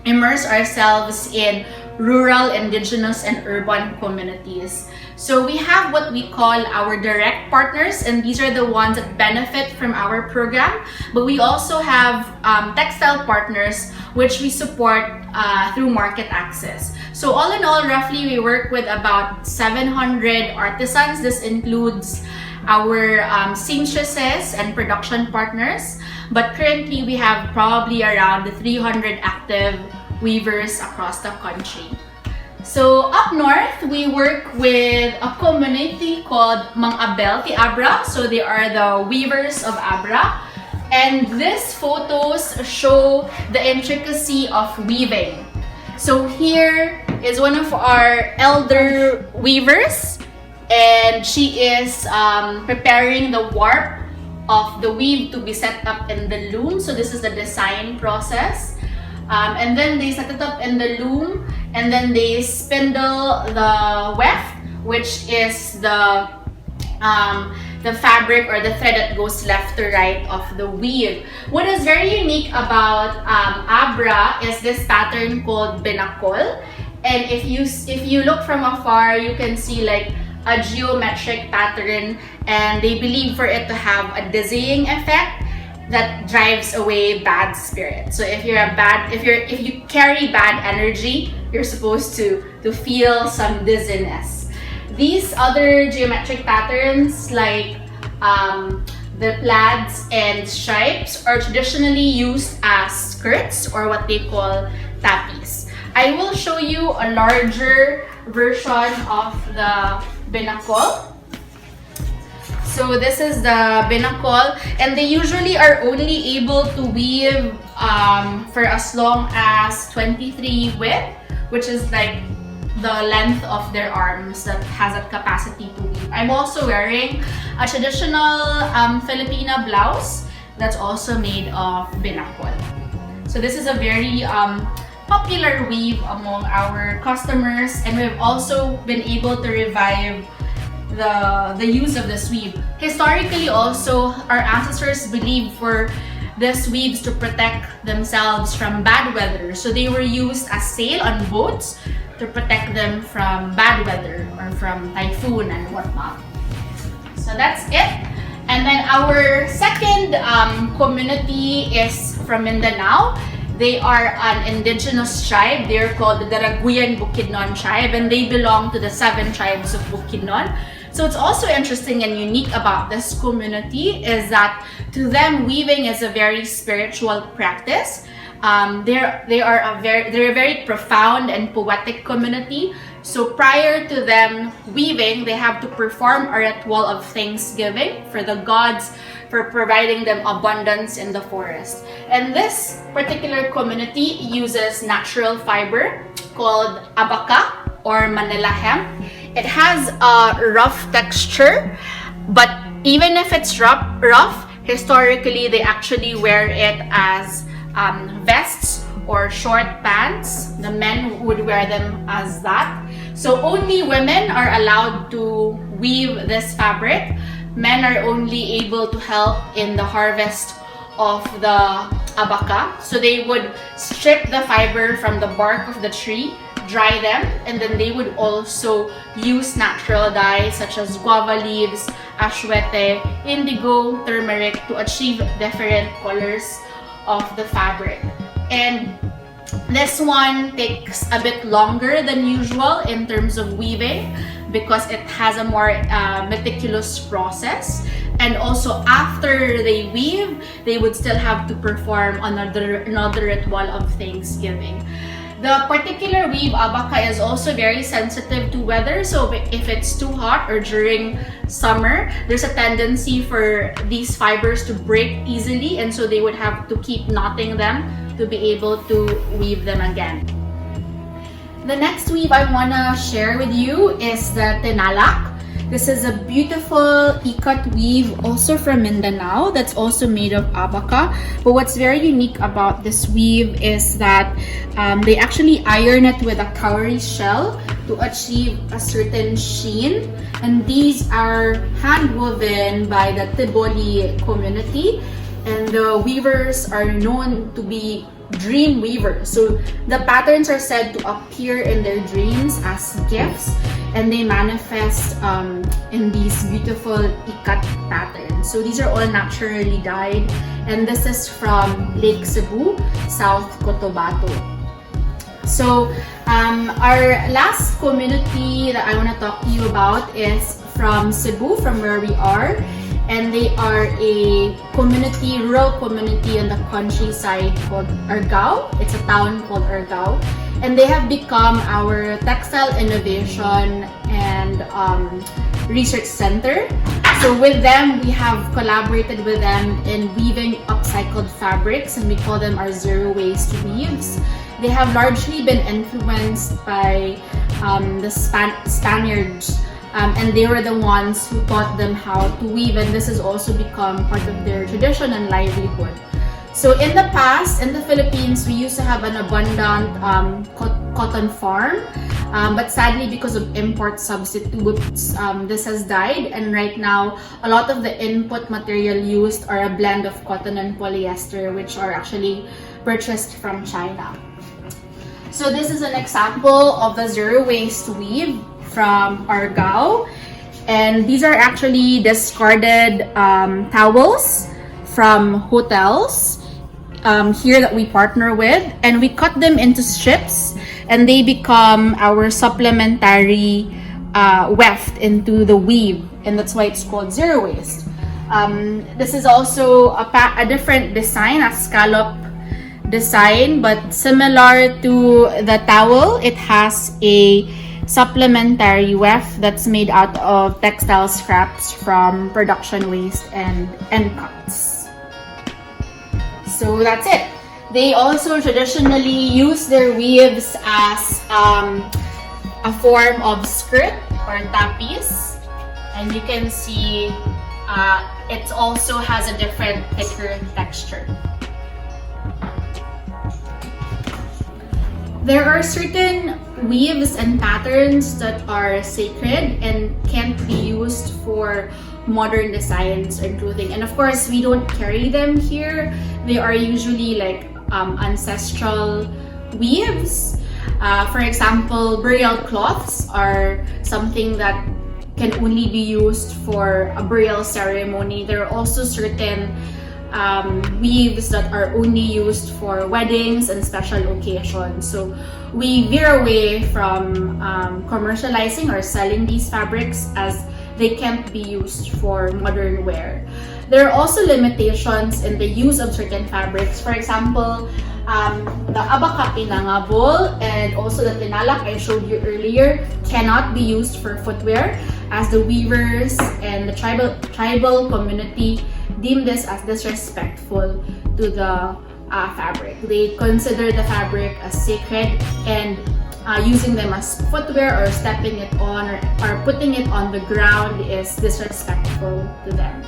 immerse ourselves in rural, indigenous, and urban communities. So we have what we call our direct partners, and these are the ones that benefit from our program. But we also have textile partners, which we support through market access. So all in all, roughly we work with about 700 artisans. This includes our seamstresses and production partners. But currently we have probably around 300 active weavers across the country. So up north, we work with a community called Mang Abel Ti Abra. So they are the weavers of Abra. And these photos show the intricacy of weaving. So here is one of our elder weavers, and she is preparing the warp of the weave to be set up in the loom. So this is the design process. And then they set it up in the loom, and then they spindle the weft, which is the fabric or the thread that goes left to right of the weave. What is very unique about Abra is this pattern called binakol. And if you look from afar, you can see like a geometric pattern, and they believe for it to have a dizzying effect that drives away bad spirits. So if you carry bad energy, you're supposed to feel some dizziness. These other geometric patterns, like the plaids and stripes, are traditionally used as skirts, or what they call tapis. I will show you a larger version of the binakol. So this is the binakol, and they usually are only able to weave for as long as 23 width, which is like the length of their arms that has a capacity to weave. I'm also wearing a traditional Filipina blouse that's also made of binakol. So this is a very popular weave among our customers, and we've also been able to revive the use of this weave. Historically also, our ancestors believed for these weaves to protect themselves from bad weather. So they were used as sail on boats to protect them from bad weather or from typhoon and whatnot. So that's it. And then our second community is from Mindanao. They are an indigenous tribe. They're called the Daraguyan Bukidnon tribe, and they belong to the 7 tribes of Bukidnon. So it's also interesting and unique about this community is that to them, weaving is a very spiritual practice. They're a very profound and poetic community. So prior to them weaving, they have to perform a ritual of thanksgiving for the gods for providing them abundance in the forest. And this particular community uses natural fiber called abaca or Manila hemp. It has a rough texture, but even if it's rough, historically they actually wear it as vests or short pants. The men would wear them as that. So only women are allowed to weave this fabric. Men are only able to help in the harvest of the abaca. So they would strip the fiber from the bark of the tree, dry them, and then they would also use natural dyes such as guava leaves, ashwete, indigo, turmeric to achieve different colors of the fabric. And this one takes a bit longer than usual in terms of weaving because it has a more meticulous process. And also after they weave, they would still have to perform another ritual of Thanksgiving. The particular weave abaca is also very sensitive to weather, so if it's too hot or during summer, there's a tendency for these fibers to break easily, and so they would have to keep knotting them to be able to weave them again. The next weave I want to share with you is the tinalak. This is a beautiful ikat weave also from Mindanao that's also made of abaca. But what's very unique about this weave is that they actually iron it with a cowrie shell to achieve a certain sheen. And these are hand woven by the Tiboli community. And the weavers are known to be dream weavers. So the patterns are said to appear in their dreams as gifts, and they manifest in these beautiful ikat patterns. So these are all naturally dyed, and this is from Lake Cebu, South Cotabato. So our last community that I want to talk to you about is from Cebu, from where we are. And they are a community, rural community in the countryside called Argao. It's a town called Argao. And they have become our textile innovation and research center. So with them, we have collaborated with them in weaving upcycled fabrics, and we call them our zero waste weaves. They have largely been influenced by the Spaniards. And they were the ones who taught them how to weave, and this has also become part of their tradition and livelihood. So in the past, in the Philippines, we used to have an abundant cotton farm, but sadly because of import substitutes, this has died, and right now a lot of the input material used are a blend of cotton and polyester, which are actually purchased from China. So this is an example of the zero waste weave from Argao, and these are actually discarded towels from hotels here that we partner with, and we cut them into strips, and they become our supplementary weft into the weave, and that's why it's called zero waste. This is also a different design, a scallop design, but similar to the towel, it has a supplementary weft that's made out of textile scraps from production waste and end cuts. So that's it. They also traditionally use their weaves as a form of skirt or tapis, and you can see it also has a different thicker texture. There are certain weaves and patterns that are sacred and can't be used for modern designs or clothing. And of course, we don't carry them here. They are usually like ancestral weaves. For example, burial cloths are something that can only be used for a burial ceremony. There are also certain weaves that are only used for weddings and special occasions. So we veer away from commercializing or selling these fabrics as they can't be used for modern wear. There are also limitations in the use of certain fabrics. For example, the abaca pinangabol and also the tinalak I showed you earlier cannot be used for footwear, as the weavers and the tribal community deem this as disrespectful to the fabric. They consider the fabric as sacred, and using them as footwear or stepping it on or putting it on the ground is disrespectful to them.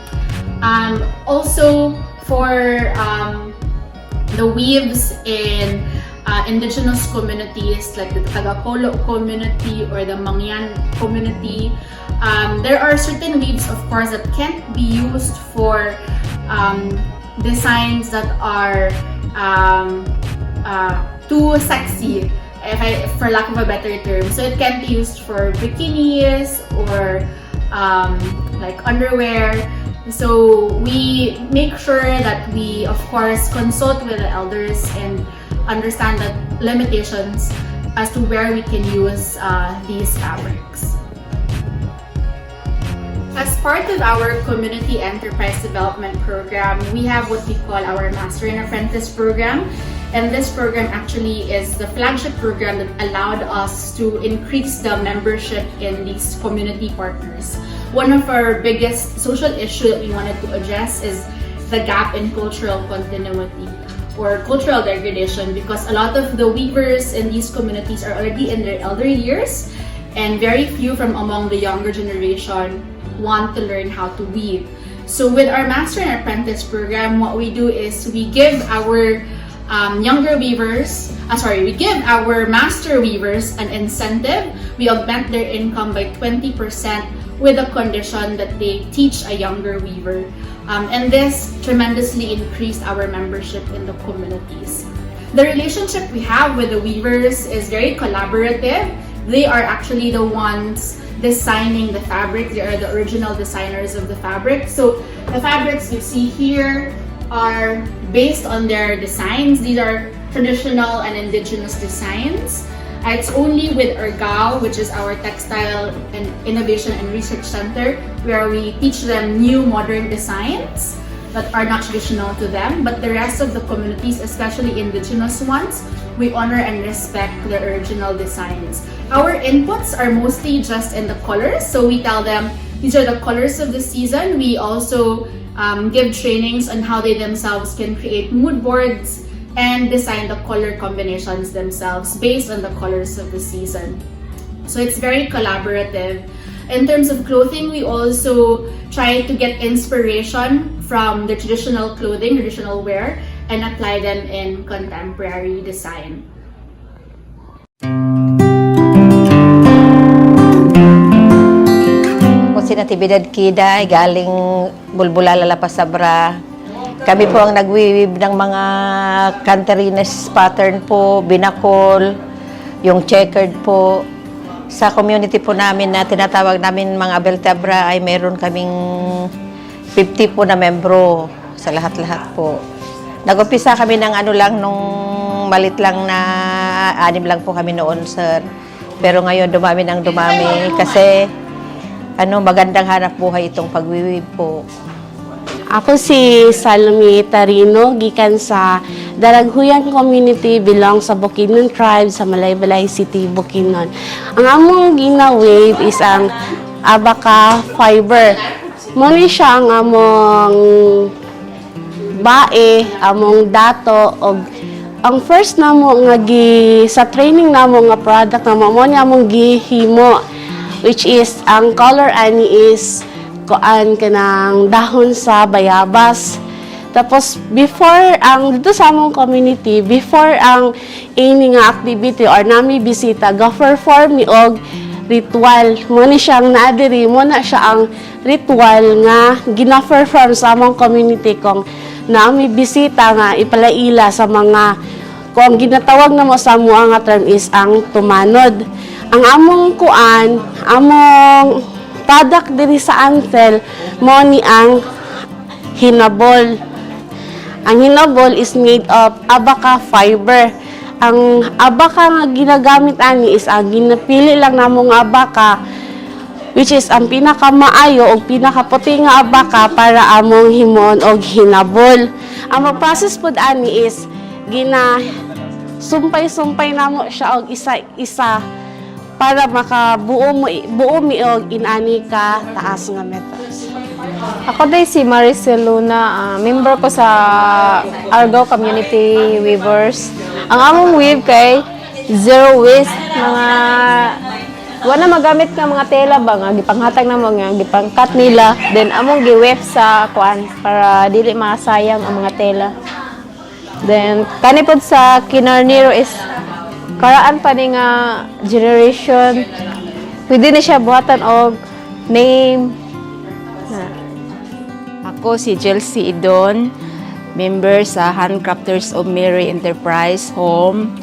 Also for the weaves in indigenous communities like the Taga-Polo community or the Mangyan community. There are certain weaves, of course, that can't be used for designs that are too sexy, for lack of a better term. So it can be used for bikinis or like underwear. So we make sure that we, of course, consult with the elders and understand the limitations as to where we can use these fabrics. As part of our community enterprise development program, we have what we call our Master and Apprentice program. And this program actually is the flagship program that allowed us to increase the membership in these community partners. One of our biggest social issues that we wanted to address is the gap in cultural continuity or cultural degradation, because a lot of the weavers in these communities are already in their elder years, and very few from among the younger generation want to learn how to weave. So with our Master and Apprentice program, what we do is we give our we give our master weavers an incentive. We augment their income by 20% with the condition that they teach a younger weaver. And this tremendously increased our membership in the communities. The relationship we have with the weavers is very collaborative. They are actually the ones designing the fabric. They are the original designers of the fabric. So the fabrics you see here are based on their designs. These are traditional and indigenous designs. It's only with Ergao, which is our textile and innovation and research center, where we teach them new modern designs that are not traditional to them. But the rest of the communities, especially indigenous ones, we honor and respect the original designs. Our inputs are mostly just in the colors. So we tell them, these are the colors of the season. We also give trainings on how they themselves can create mood boards and design the color combinations themselves based on the colors of the season. So it's very collaborative. In terms of clothing, we also try to get inspiration from the traditional clothing, traditional wear, and apply them in contemporary design. Ako si Natividad Kiday, galing Bulbulala, Lapasabra. Kami po ang nagwiwib ng mga canterines pattern po, binakol, yung checkered po. Sa community po namin na tinatawag namin mga Abeltabra ay meron kaming 50 po na membro sa lahat-lahat po. Nag-umpisa kami ng ano lang, nung malit lang na 6 lang po kami noon, sir. Pero ngayon dumami ng dumami kasi magandang hanap buhay itong pagwiwib po. Ako si Salome Tarino, gikan sa Daraghuyan Community, belong sa Bukidnon Tribe sa Malaybalay City, Bukidnon. Ang among gina-wave is ang abaca fiber. Muna siya ang among bae, among dato, og ang first namo nga sa training namo nga product namo mo niya among gihimo, which is ang color ani is kuan kanang dahon sa bayabas. Tapos before dito sa among community, before ang ini nga activity or nami bisita, ga-perform mi og ritual. Mo ni siyang naadiri, mo na siya ang ritual nga gina-perform sa among community kung nami bisita nga ipalaila sa mga kung ginatawag na mo sa mua nga term is ang tumanod. Ang among kuan, among product diri sa Antel mo ni ang hinabol. Ang hinabol is made of abaca fiber. Ang abaca nga ginagamit ani is ang ginapili lang namong abaca, which is ang pinakamaayo o pinakaputi nga abaca para among himon og hinabol. Ang process pod ani is sumpay-sumpay namo siya og isa-isa para makabuo mi og inani ka taas nga metals. Ako day si Maricel Luna, member ko sa Argao Community Weavers. Ang among weave kay zero waste, mga wala magamit nga mga tela ba nga gipanghatag na mga gipangkat nila, then among giweft sa kuan para dili masayang ang mga tela. Then kani pod sa Kinarnero is karaan pa ni nga generation. Pwede na siya buhatan og name. Ako si Chelsea Idon, member sa Handcrafters of Mary Enterprise Home.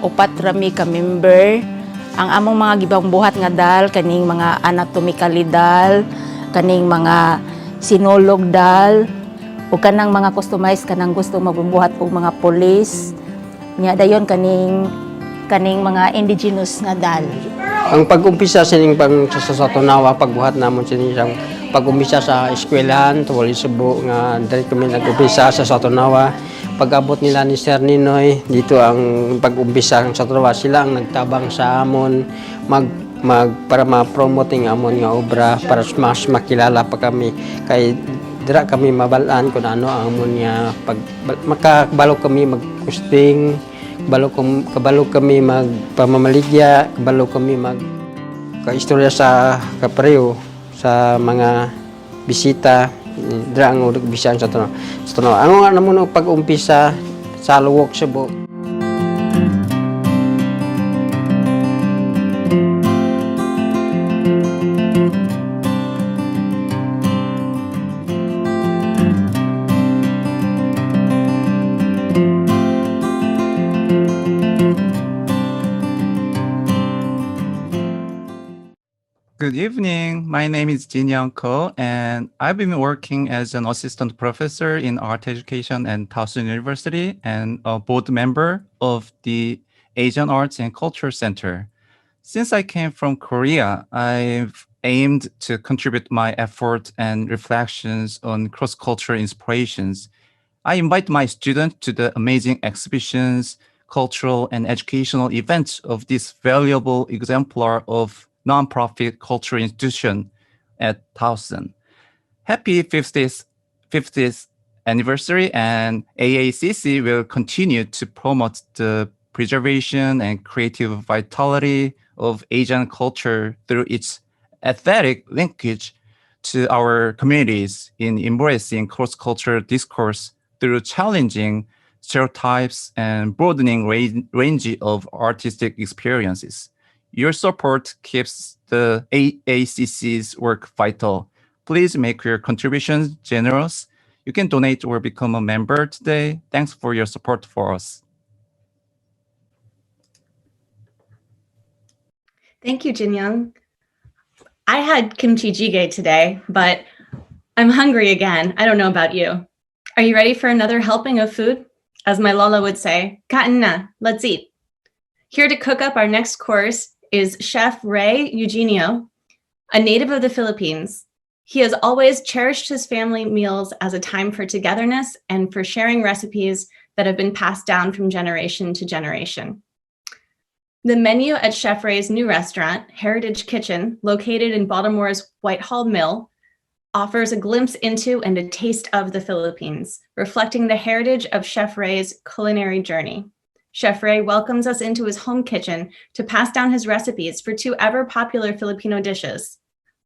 Upat rami ka member. Ang among mga gibang buhat nga dal, kaning mga anatomically dal, kaning mga sinulog dal, o kanang mga customized kanang gusto mabubuhat og mga police. Dayon kaning mga indigenous nga dal. Ang pag-umpisa sining sa Tunawa, pagbuhat namon sining siyang pag-umpisa sa eskwelahan, tuwali subo nga dali kami nag-umpisa sa Tunawa. Pag-abot nila ni Sir Ninoy, dito ang pag-umpisa sa Tunawa, sila ang nagtabang sa amon para ma-promote ang amon nga obra para mas makilala pa kami kay dira kami mabalaan kung ano ang amon nga makabalo kami mag-kusting, kabalo kami magpamamaligya, kabalo kami kaistorya sa kapareho sa mga bisita dira ang bisyan sa Tunawa. Ang ano mo pag-umpisa sa luwok Cebu. Good evening. My name is Jin Young Ko, and I've been working as an assistant professor in art education at Towson University and a board member of the Asian Arts and Culture Center. Since I came from Korea, I've aimed to contribute my effort and reflections on cross-cultural inspirations. I invite my students to the amazing exhibitions, cultural and educational events of this valuable exemplar of nonprofit cultural institution at Towson. Happy 50th anniversary, and AA&CC will continue to promote the preservation and creative vitality of Asian culture through its aesthetic linkage to our communities in embracing cross-cultural discourse through challenging stereotypes and broadening range of artistic experiences. Your support keeps the AA&CC's work vital. Please make your contributions generous. You can donate or become a member today. Thanks for your support for us. Thank you, Jin Young. I had kimchi jjigae today, but I'm hungry again. I don't know about you. Are you ready for another helping of food? As my Lola would say, kain na, let's eat. Here to cook up our next course is Chef Ray Eugenio, a native of the Philippines. He has always cherished his family meals as a time for togetherness and for sharing recipes that have been passed down from generation to generation. The menu at Chef Ray's new restaurant, Heritage Kitchen, located in Baltimore's Whitehall Mill, offers a glimpse into and a taste of the Philippines, reflecting the heritage of Chef Ray's culinary journey. Chef Ray welcomes us into his home kitchen to pass down his recipes for two ever-popular Filipino dishes,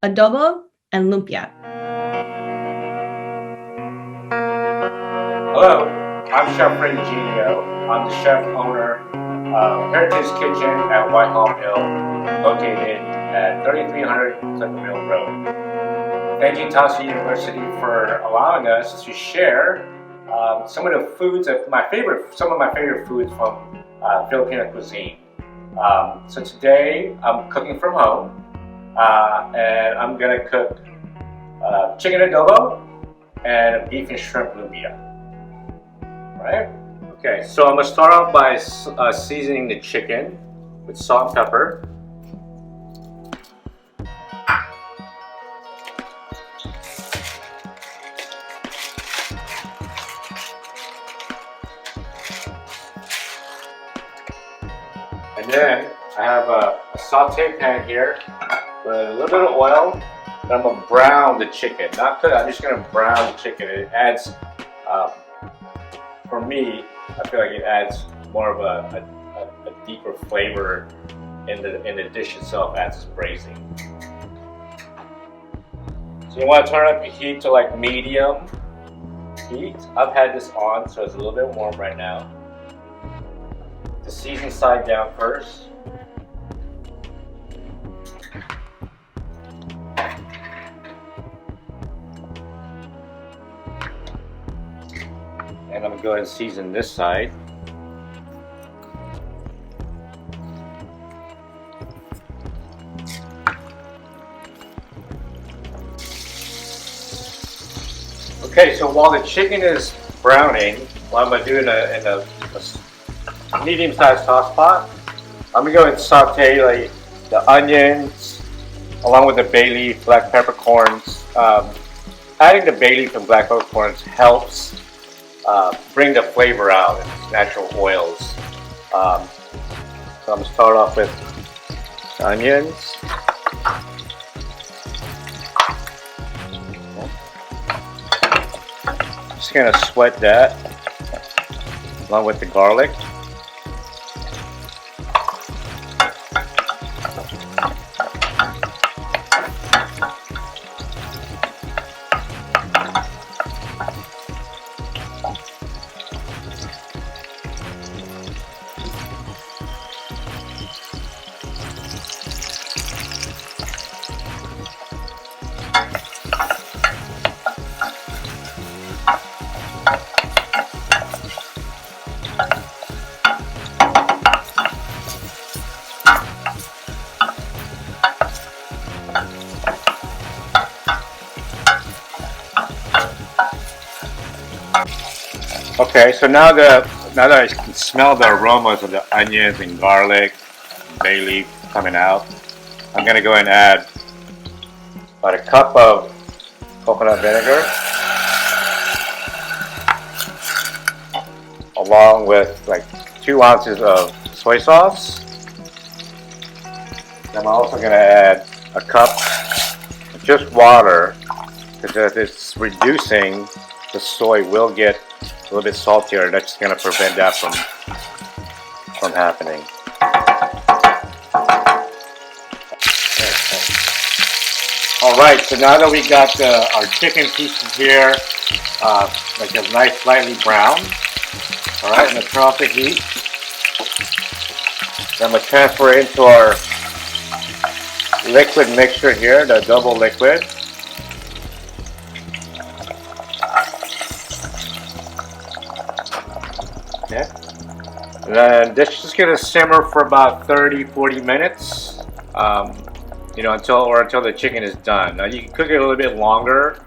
adobo and lumpia. Hello, I'm Chef Ray Eugenio. I'm the chef owner of Heritage Kitchen at Whitehall Mill, located at 3300 Clipper Mill Road. Thank you, Towson University, for allowing us to share some of the foods of some of my favorite foods from Filipino cuisine. So today I'm cooking from home, and I'm gonna cook chicken adobo and beef and shrimp lumpia. Right? Okay, so I'm gonna start off by seasoning the chicken with salt and pepper. And then I have a saute pan here with a little bit of oil. And I'm gonna brown the chicken. Not cook, I'm just gonna brown the chicken. It adds, for me, I feel like it adds more of a deeper flavor in the dish itself as it's braising. So you want to turn up the heat to like medium. heat. I've had this on, so it's a little bit warm right now. The season side down first. And I'm going to go ahead and season this side. Okay, so while the chicken is browning, what I'm going to do in a medium-sized sauce pot, I'm going to go and saute like the onions along with the bay leaf, black peppercorns. Adding the bay leaf and black peppercorns helps bring the flavor out in its natural oils. So I'm going to start off with the onions. Just going to sweat that along with the garlic. Okay, so now that I can smell the aromas of the onions and garlic, and bay leaf coming out, I'm going to go ahead and add about a cup of coconut vinegar, along with like 2 ounces of soy sauce. I'm also going to add a cup of just water, because it's reducing, the soy will get a little bit saltier. That's just going to prevent that from happening. Alright, so now that we got our chicken pieces here, like a nice slightly brown. Alright, I'm going to turn off the heat. Then I'm going to transfer it into our liquid mixture here, the double liquid. Okay. And then this is just going to simmer for about 30-40 minutes, you know, until the chicken is done. Now you can cook it a little bit longer.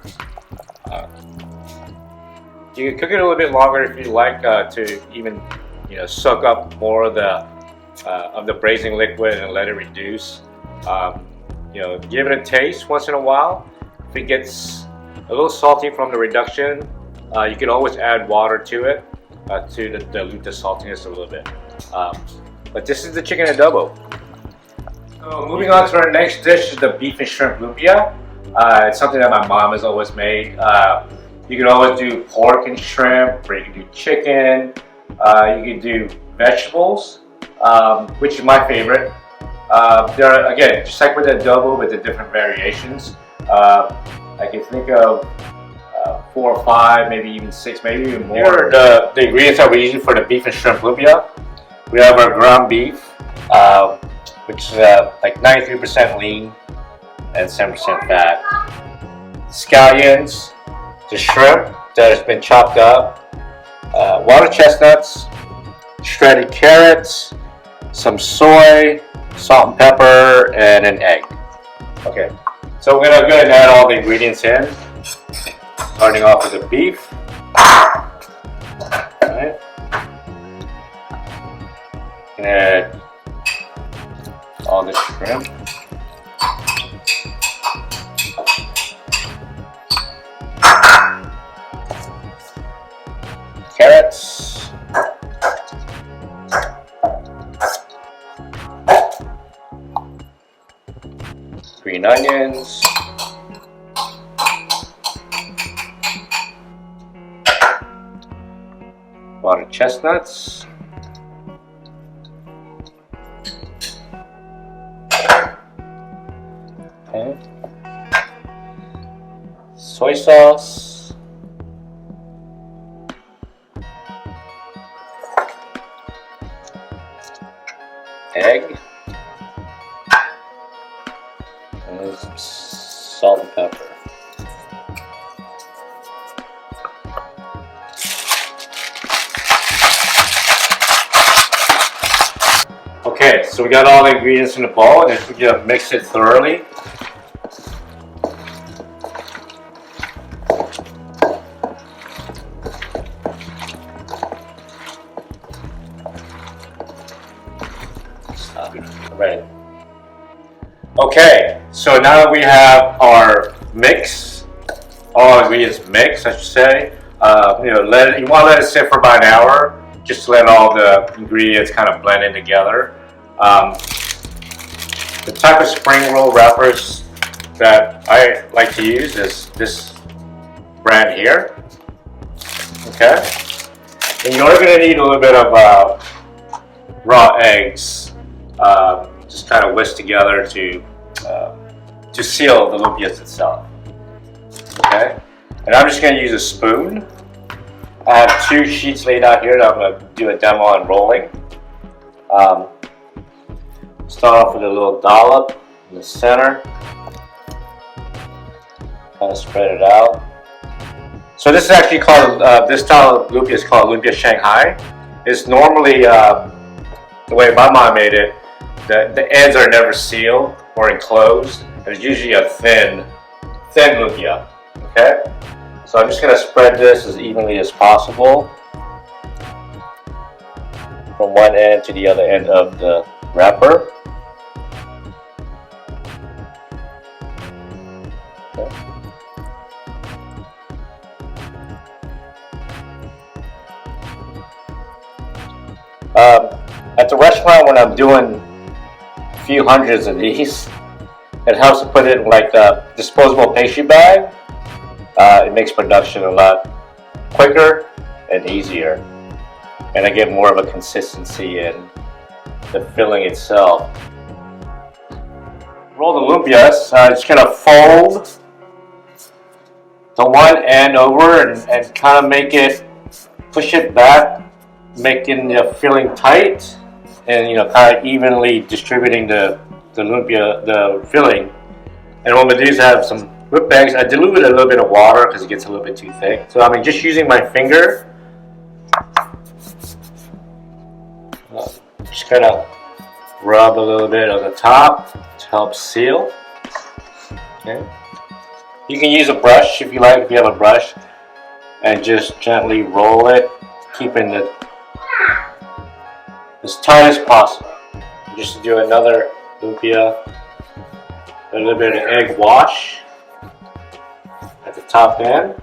You can cook it a little bit longer if you like to even, you know, soak up more of the braising liquid and let it reduce. You know, give it a taste once in a while. If it gets a little salty from the reduction, you can always add water to it to dilute the saltiness a little bit. But this is the chicken adobo. So moving on to our next dish is the beef and shrimp lumpia. It's something that my mom has always made. You can always do pork and shrimp, or you can do chicken. You can do vegetables, which is my favorite. There are, again, just like with the adobo, with the different variations. I can think of 4 or 5, maybe even 6, maybe even more. Here are the ingredients that we're using for the beef and shrimp lumpia. We have our ground beef, which is like 93% lean and 7% fat. Scallions, the shrimp that has been chopped up, water chestnuts, shredded carrots, some soy, salt and pepper, and an egg. Okay, so we're gonna go ahead and add all the ingredients in. Starting off with the beef. Alright. And add all the shrimp. Carrots. Green onions. Water chestnuts. Okay. Soy sauce. egg, and some salt and pepper. Okay, so we got all the ingredients in the bowl, and we're gonna mix it thoroughly. Right. Okay, so now that we have our mix, all ingredients mixed, I should say, you want to let it sit for about an hour, just to let all the ingredients kind of blend in together. The type of spring roll wrappers that I like to use is this brand here. Okay, and you're going to need a little bit of raw eggs, just kind of whisked together to seal the lumpias itself. Okay, and I'm just going to use a spoon. I have 2 sheets laid out here that I'm going to do a demo on rolling. Start off with a little dollop in the center. Kind of spread it out. So this is actually called, this style of lumpia is called lumpia Shanghai. It's normally, the way my mom made it, the ends are never sealed or enclosed. There's usually a thin lumpia. Okay? So I'm just going to spread this as evenly as possible from one end to the other end of the wrapper. Okay. At the restaurant, when I'm doing a few hundreds of these, it helps to put it in like a disposable pastry bag. It makes production a lot quicker and easier, and I get more of a consistency in the filling itself. Roll the lumpias. Just gonna fold the one end over and kind of push it back, making the filling tight, and kind of evenly distributing the lumpia, the filling. And what I'm gonna do is have some whipped eggs. I dilute it a little bit of water because it gets a little bit too thick. So I'm just using my finger, just kind of rub a little bit on the top to help seal. Okay. You can use a brush if you like, if you have a brush, and just gently roll it, keeping it as tight as possible. Just do another lumpia, a little bit of egg wash at the top end,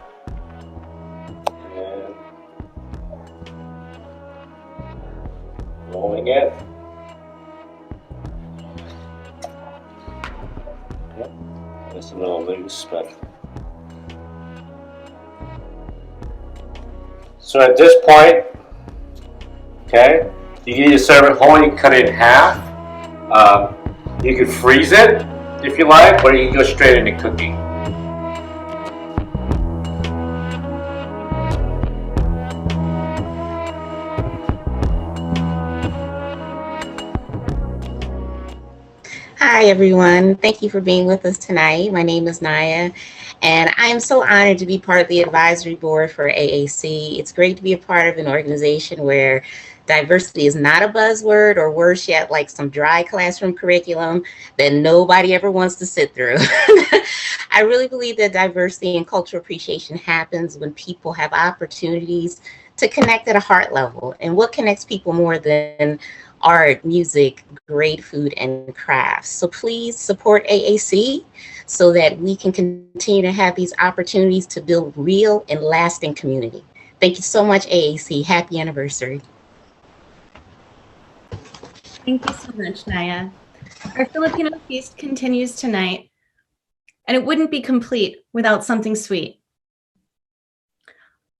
and rolling it. Yep. It's a little loose, but so at this point, okay, you can either serve it whole, you can cut it in half. You can freeze it if you like, or you can go straight into cooking. Hi everyone, thank you for being with us tonight. My name is Naya, and I am so honored to be part of the advisory board for AAC. It's great to be a part of an organization where diversity is not a buzzword, or worse yet, like some dry classroom curriculum that nobody ever wants to sit through. I really believe that diversity and cultural appreciation happens when people have opportunities to connect at a heart level. And what connects people more than art, music, great food, and crafts? So please support AAC so that we can continue to have these opportunities to build real and lasting community. Thank you so much, AAC. Happy anniversary. Thank you so much, Naya. Our Filipino feast continues tonight, and it wouldn't be complete without something sweet.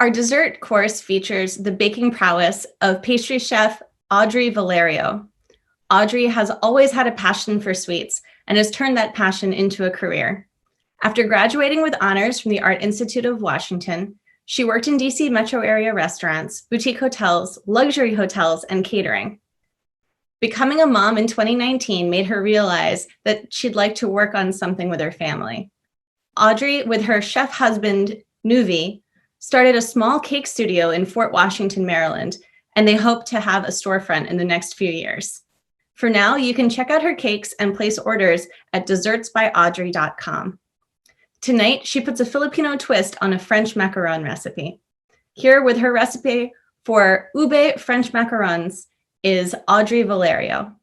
Our dessert course features the baking prowess of pastry chef Audrey Valerio. Audrey has always had a passion for sweets and has turned that passion into a career. After graduating with honors from the Art Institute of Washington, she worked in DC metro area restaurants, boutique hotels, luxury hotels, and catering. Becoming a mom in 2019 made her realize that she'd like to work on something with her family. Audrey, with her chef husband, Nuvi, started a small cake studio in Fort Washington, Maryland, and they hope to have a storefront in the next few years. For now, you can check out her cakes and place orders at dessertsbyaudrey.com. Tonight, she puts a Filipino twist on a French macaron recipe. Here with her recipe for ube French macarons is Audrey Valerio.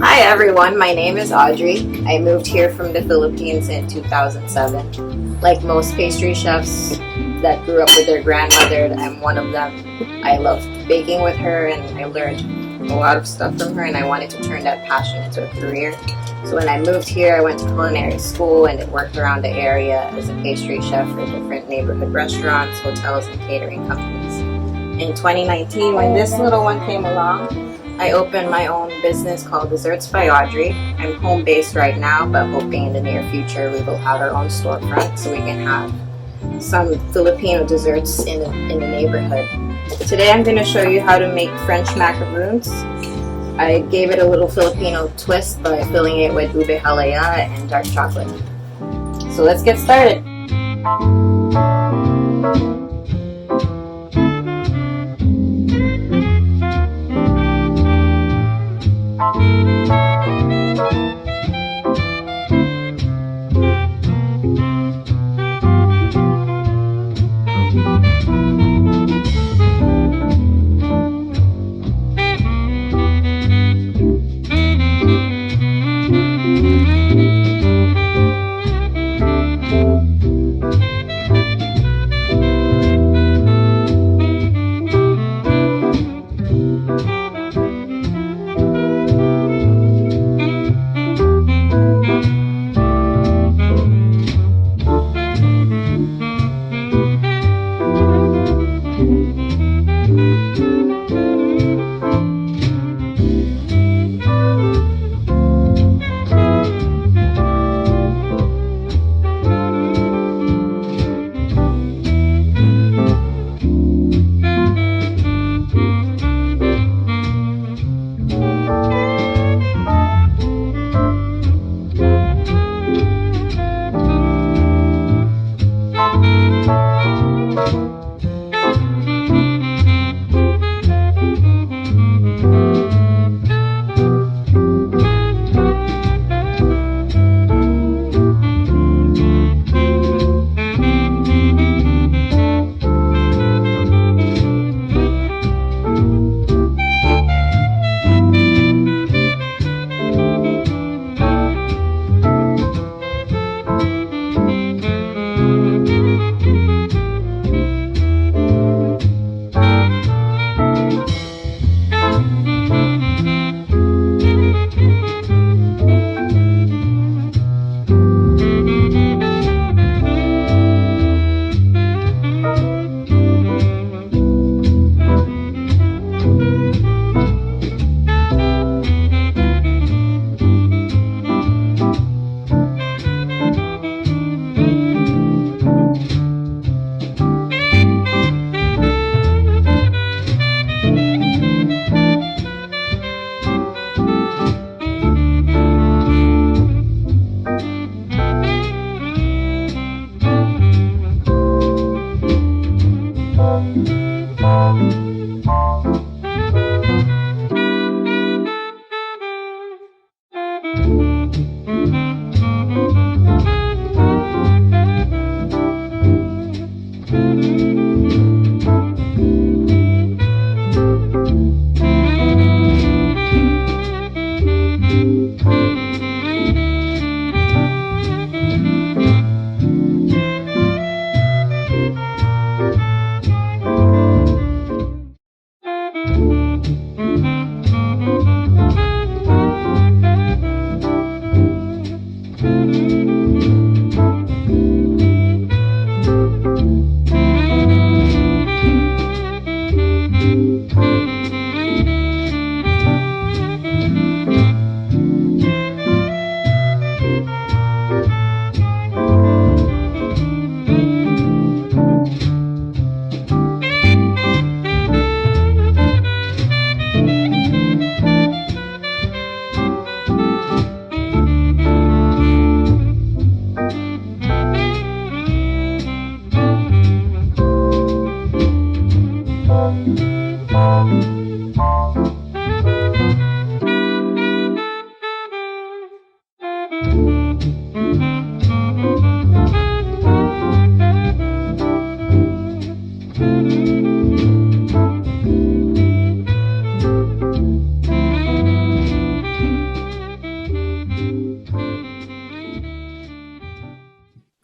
Hi everyone, my name is Audrey. I moved here from the Philippines in 2007. Like most pastry chefs that grew up with their grandmother, I'm one of them. I loved baking with her and I learned a lot of stuff from her, and I wanted to turn that passion into a career. So when I moved here, I went to culinary school and worked around the area as a pastry chef for different neighborhood restaurants, hotels, and catering companies. In 2019, when this little one came along, I opened my own business called Desserts by Audrey. I'm home-based right now, but hoping in the near future we will have our own storefront so we can have some Filipino desserts in the neighborhood. Today I'm going to show you how to make French macaroons. I gave it a little Filipino twist by filling it with ube halaya and dark chocolate. So let's get started.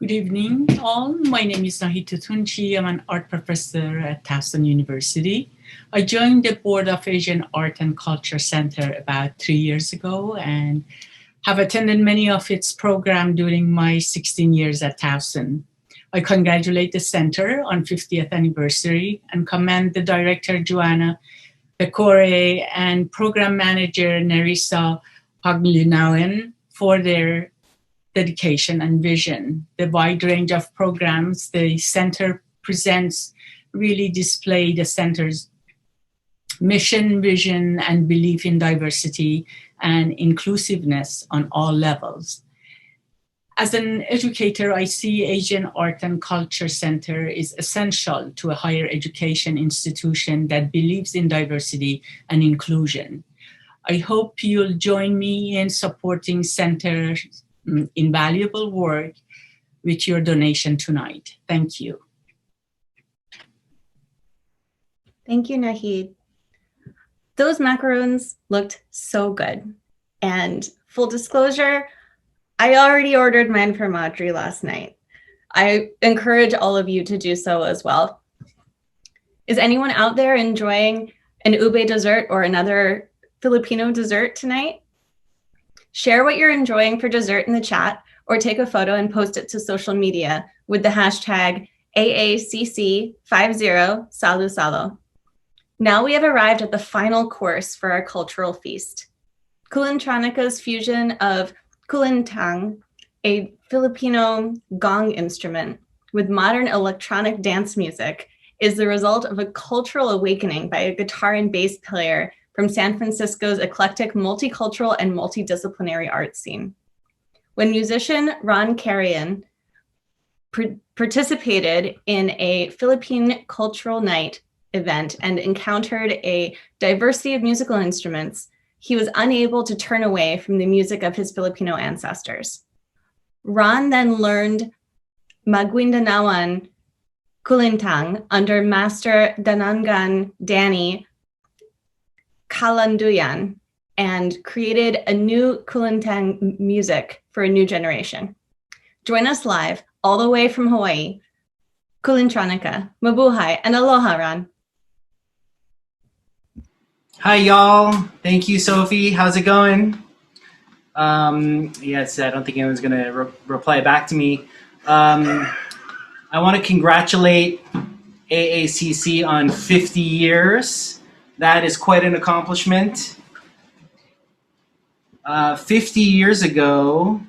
Good evening, all. My name is Nahito Tunchi. I'm an art professor at Towson University. I joined the Board of Asian Art and Culture Center about 3 years ago and have attended many of its programs during my 16 years at Towson. I congratulate the center on 50th anniversary and commend the director, Joanna Pecore, and program manager, Nerissa Paglinawen, for their dedication and vision. The wide range of programs the center presents really display the center's mission, vision, and belief in diversity and inclusiveness on all levels. As an educator, I see Asian Art and Culture Center is essential to a higher education institution that believes in diversity and inclusion. I hope you'll join me in supporting Center's invaluable work with your donation tonight. Thank you. Thank you, Nahid. Those macaroons looked so good. And full disclosure, I already ordered mine from Audrey last night. I encourage all of you to do so as well. Is anyone out there enjoying an ube dessert or another Filipino dessert tonight? Share what you're enjoying for dessert in the chat or take a photo and post it to social media with the hashtag AACC50 Salu-Salo. Now we have arrived at the final course for our cultural feast. Kulintronica's fusion of kulintang, a Filipino gong instrument, with modern electronic dance music, is the result of a cultural awakening by a guitar and bass player from San Francisco's eclectic multicultural and multidisciplinary art scene. When musician Ron Carrion participated in a Philippine cultural night event and encountered a diversity of musical instruments, he was unable to turn away from the music of his Filipino ancestors. Ron then learned Maguindanaoan kulintang under Master Danangan Danny Kalanduyan and created a new kulintang music for a new generation. Join us live all the way from Hawaii. Kulintronica, mabuhay, and aloha, Ron. Hi, y'all. Thank you, Sophie. How's it going? Yes, I don't think anyone's going to reply back to me. I want to congratulate AACC on 50 years. That is quite an accomplishment. 50 years ago,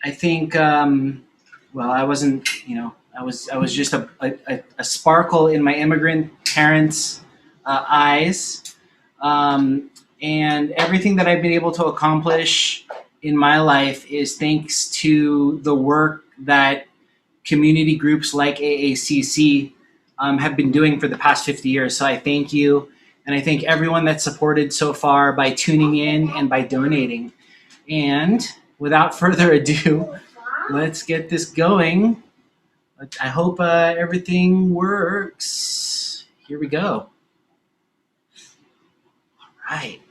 I think, well, I wasn't, I was just a sparkle in my immigrant parents' eyes. And everything that I've been able to accomplish in my life is thanks to the work that community groups like AACC have been doing for the past 50 years. So I thank you. And I thank everyone that's supported so far by tuning in and by donating. And without further ado, let's get this going. I hope everything works. Here we go. All right.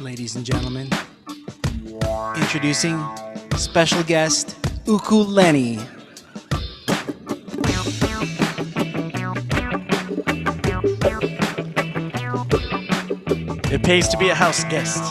Ladies and gentlemen, introducing special guest Ukulele. It pays to be a house guest.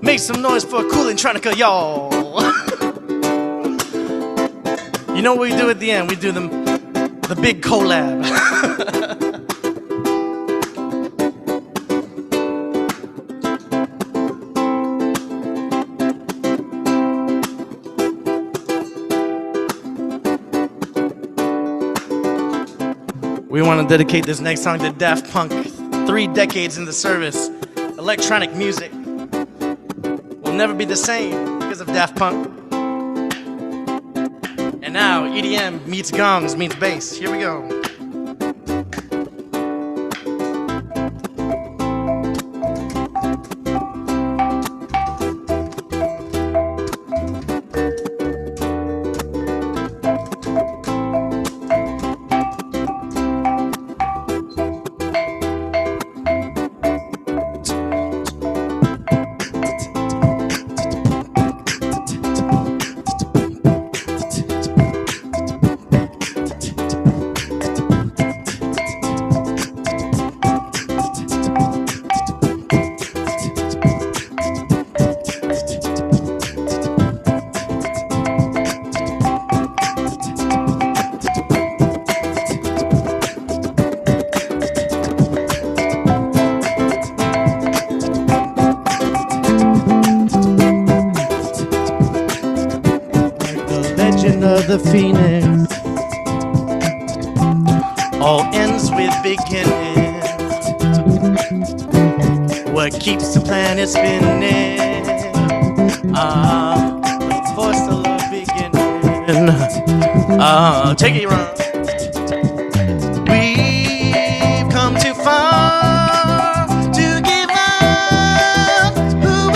Make some noise for Cool Tronica, y'all. You know what we do at the end? We do the big collab. We want to dedicate this next song to Daft Punk. 3 decades in the service. Electronic music will never be the same because of Daft Punk. And now EDM meets gongs meets bass. Here we go. The phoenix all ends with beginning. What keeps the planet spinning? The force of love beginning. Take it, Ron. We've come too far to give up who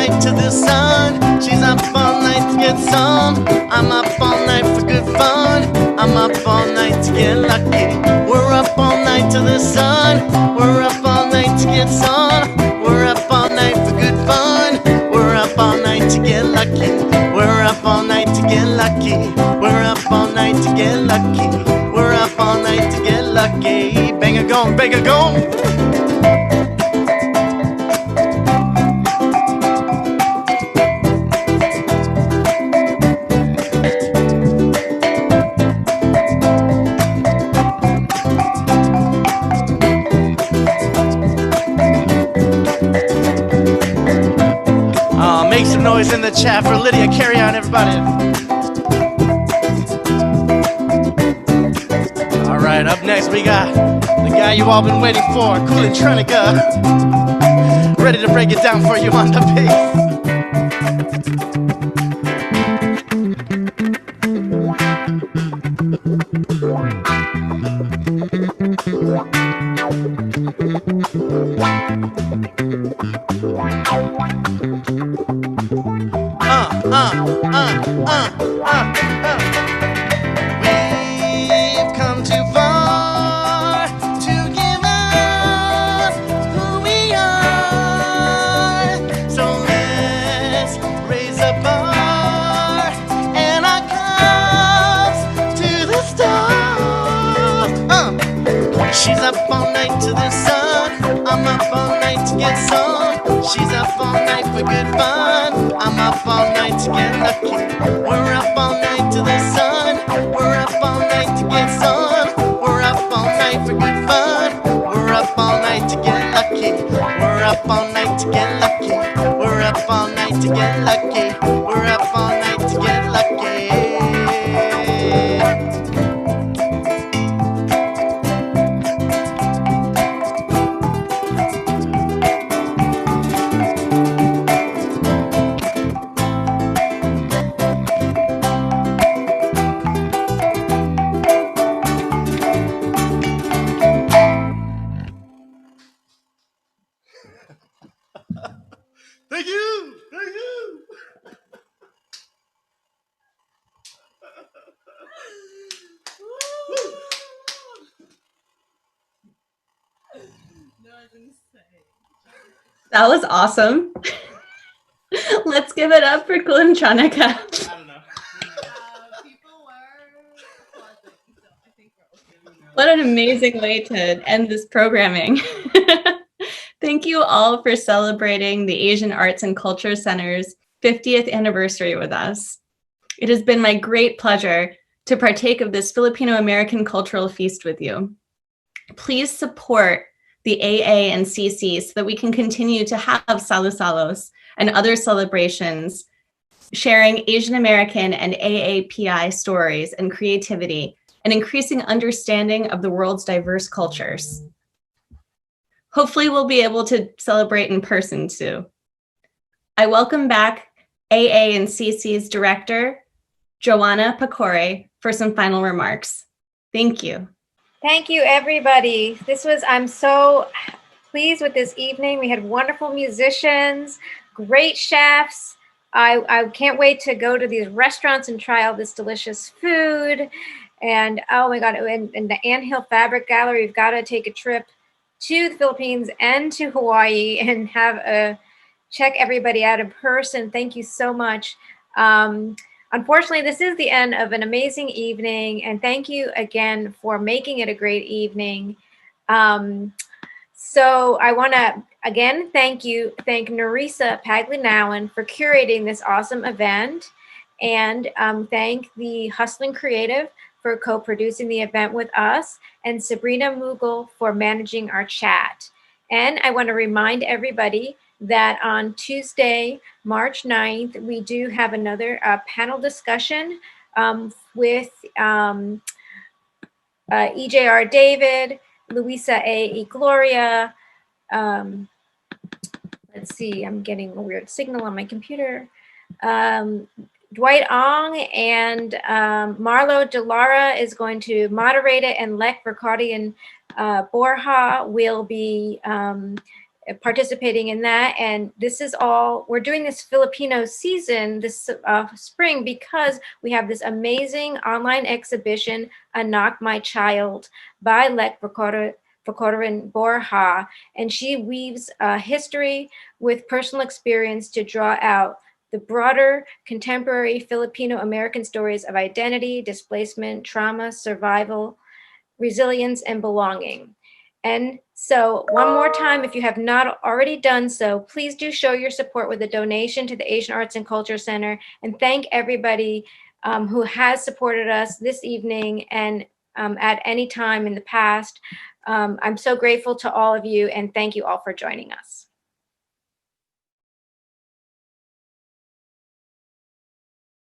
night to the sun. She's up all night to get some. I'm up all night for good fun. I'm up all night to get lucky. We're up all night to the sun. We're up all night to get some. We're up all night for good fun. We're up all night to get lucky. We're up all night to get lucky. We're up all night to get lucky. We're up all night to get lucky. Bang a gong, bang a gong. Make some noise in the chat for Lydia. Carry on, everybody. All right, up next we got the guy you all been waiting for, Cool and Trenica. Ready to break it down for you on the bass. We've come too far to give up who we are. So let's raise a bar and our cups to the stars. She's up all night to the sun. I'm up all night to get some. She's up all night for good fun. I'm up all night to get lucky. We're up all night to the sun. We're up all night to get sun. We're up all night for good fun. We're up all night to get lucky. We're up all night to get lucky. We're up all night to get lucky. We're up all night to get lucky. Thank you. Thank you. That was awesome. Let's give it up for Cool and Trenica. I don't know. What an amazing way to end this programming. Thank you all for celebrating the Asian Arts and Culture Center's 50th anniversary with us. It has been my great pleasure to partake of this Filipino-American cultural feast with you. Please support the AA&CC so that we can continue to have Salu-Salos and other celebrations sharing Asian American and AAPI stories and creativity and increasing understanding of the world's diverse cultures. Hopefully we'll be able to celebrate in person too. I welcome back AA&CC's director, Joanna Pacore, for some final remarks. Thank you. Thank you, everybody. I'm so pleased with this evening. We had wonderful musicians, great chefs. I can't wait to go to these restaurants and try all this delicious food. And oh my God, and the Anthill Fabric Gallery, we've got to take a trip to the Philippines and to Hawaii and check everybody out in person. Thank you so much. Unfortunately, this is the end of an amazing evening, and thank you again for making it a great evening. So I want to again thank Nerissa Paglinawan for curating this awesome event, and thank the Hustlin' Creative for co-producing the event with us, and Sabrina Mughal for managing our chat. And I want to remind everybody that on Tuesday, March 9th, we do have another panel discussion with EJR David, Luisa A. Gloria. Let's see, I'm getting a weird signal on my computer. Dwight Ong and Marlo Delara is going to moderate it, and Lek Verkadi and Borja will be participating in that. And this is all, we're doing this Filipino season this spring because we have this amazing online exhibition, Anak My Child, by Lek Vercorin Borja. And she weaves history with personal experience to draw out the broader contemporary Filipino-American stories of identity, displacement, trauma, survival, resilience, and belonging. And so one more time, if you have not already done so, please do show your support with a donation to the Asian Arts and Culture Center, and thank everybody who has supported us this evening and at any time in the past. I'm so grateful to all of you, and thank you all for joining us.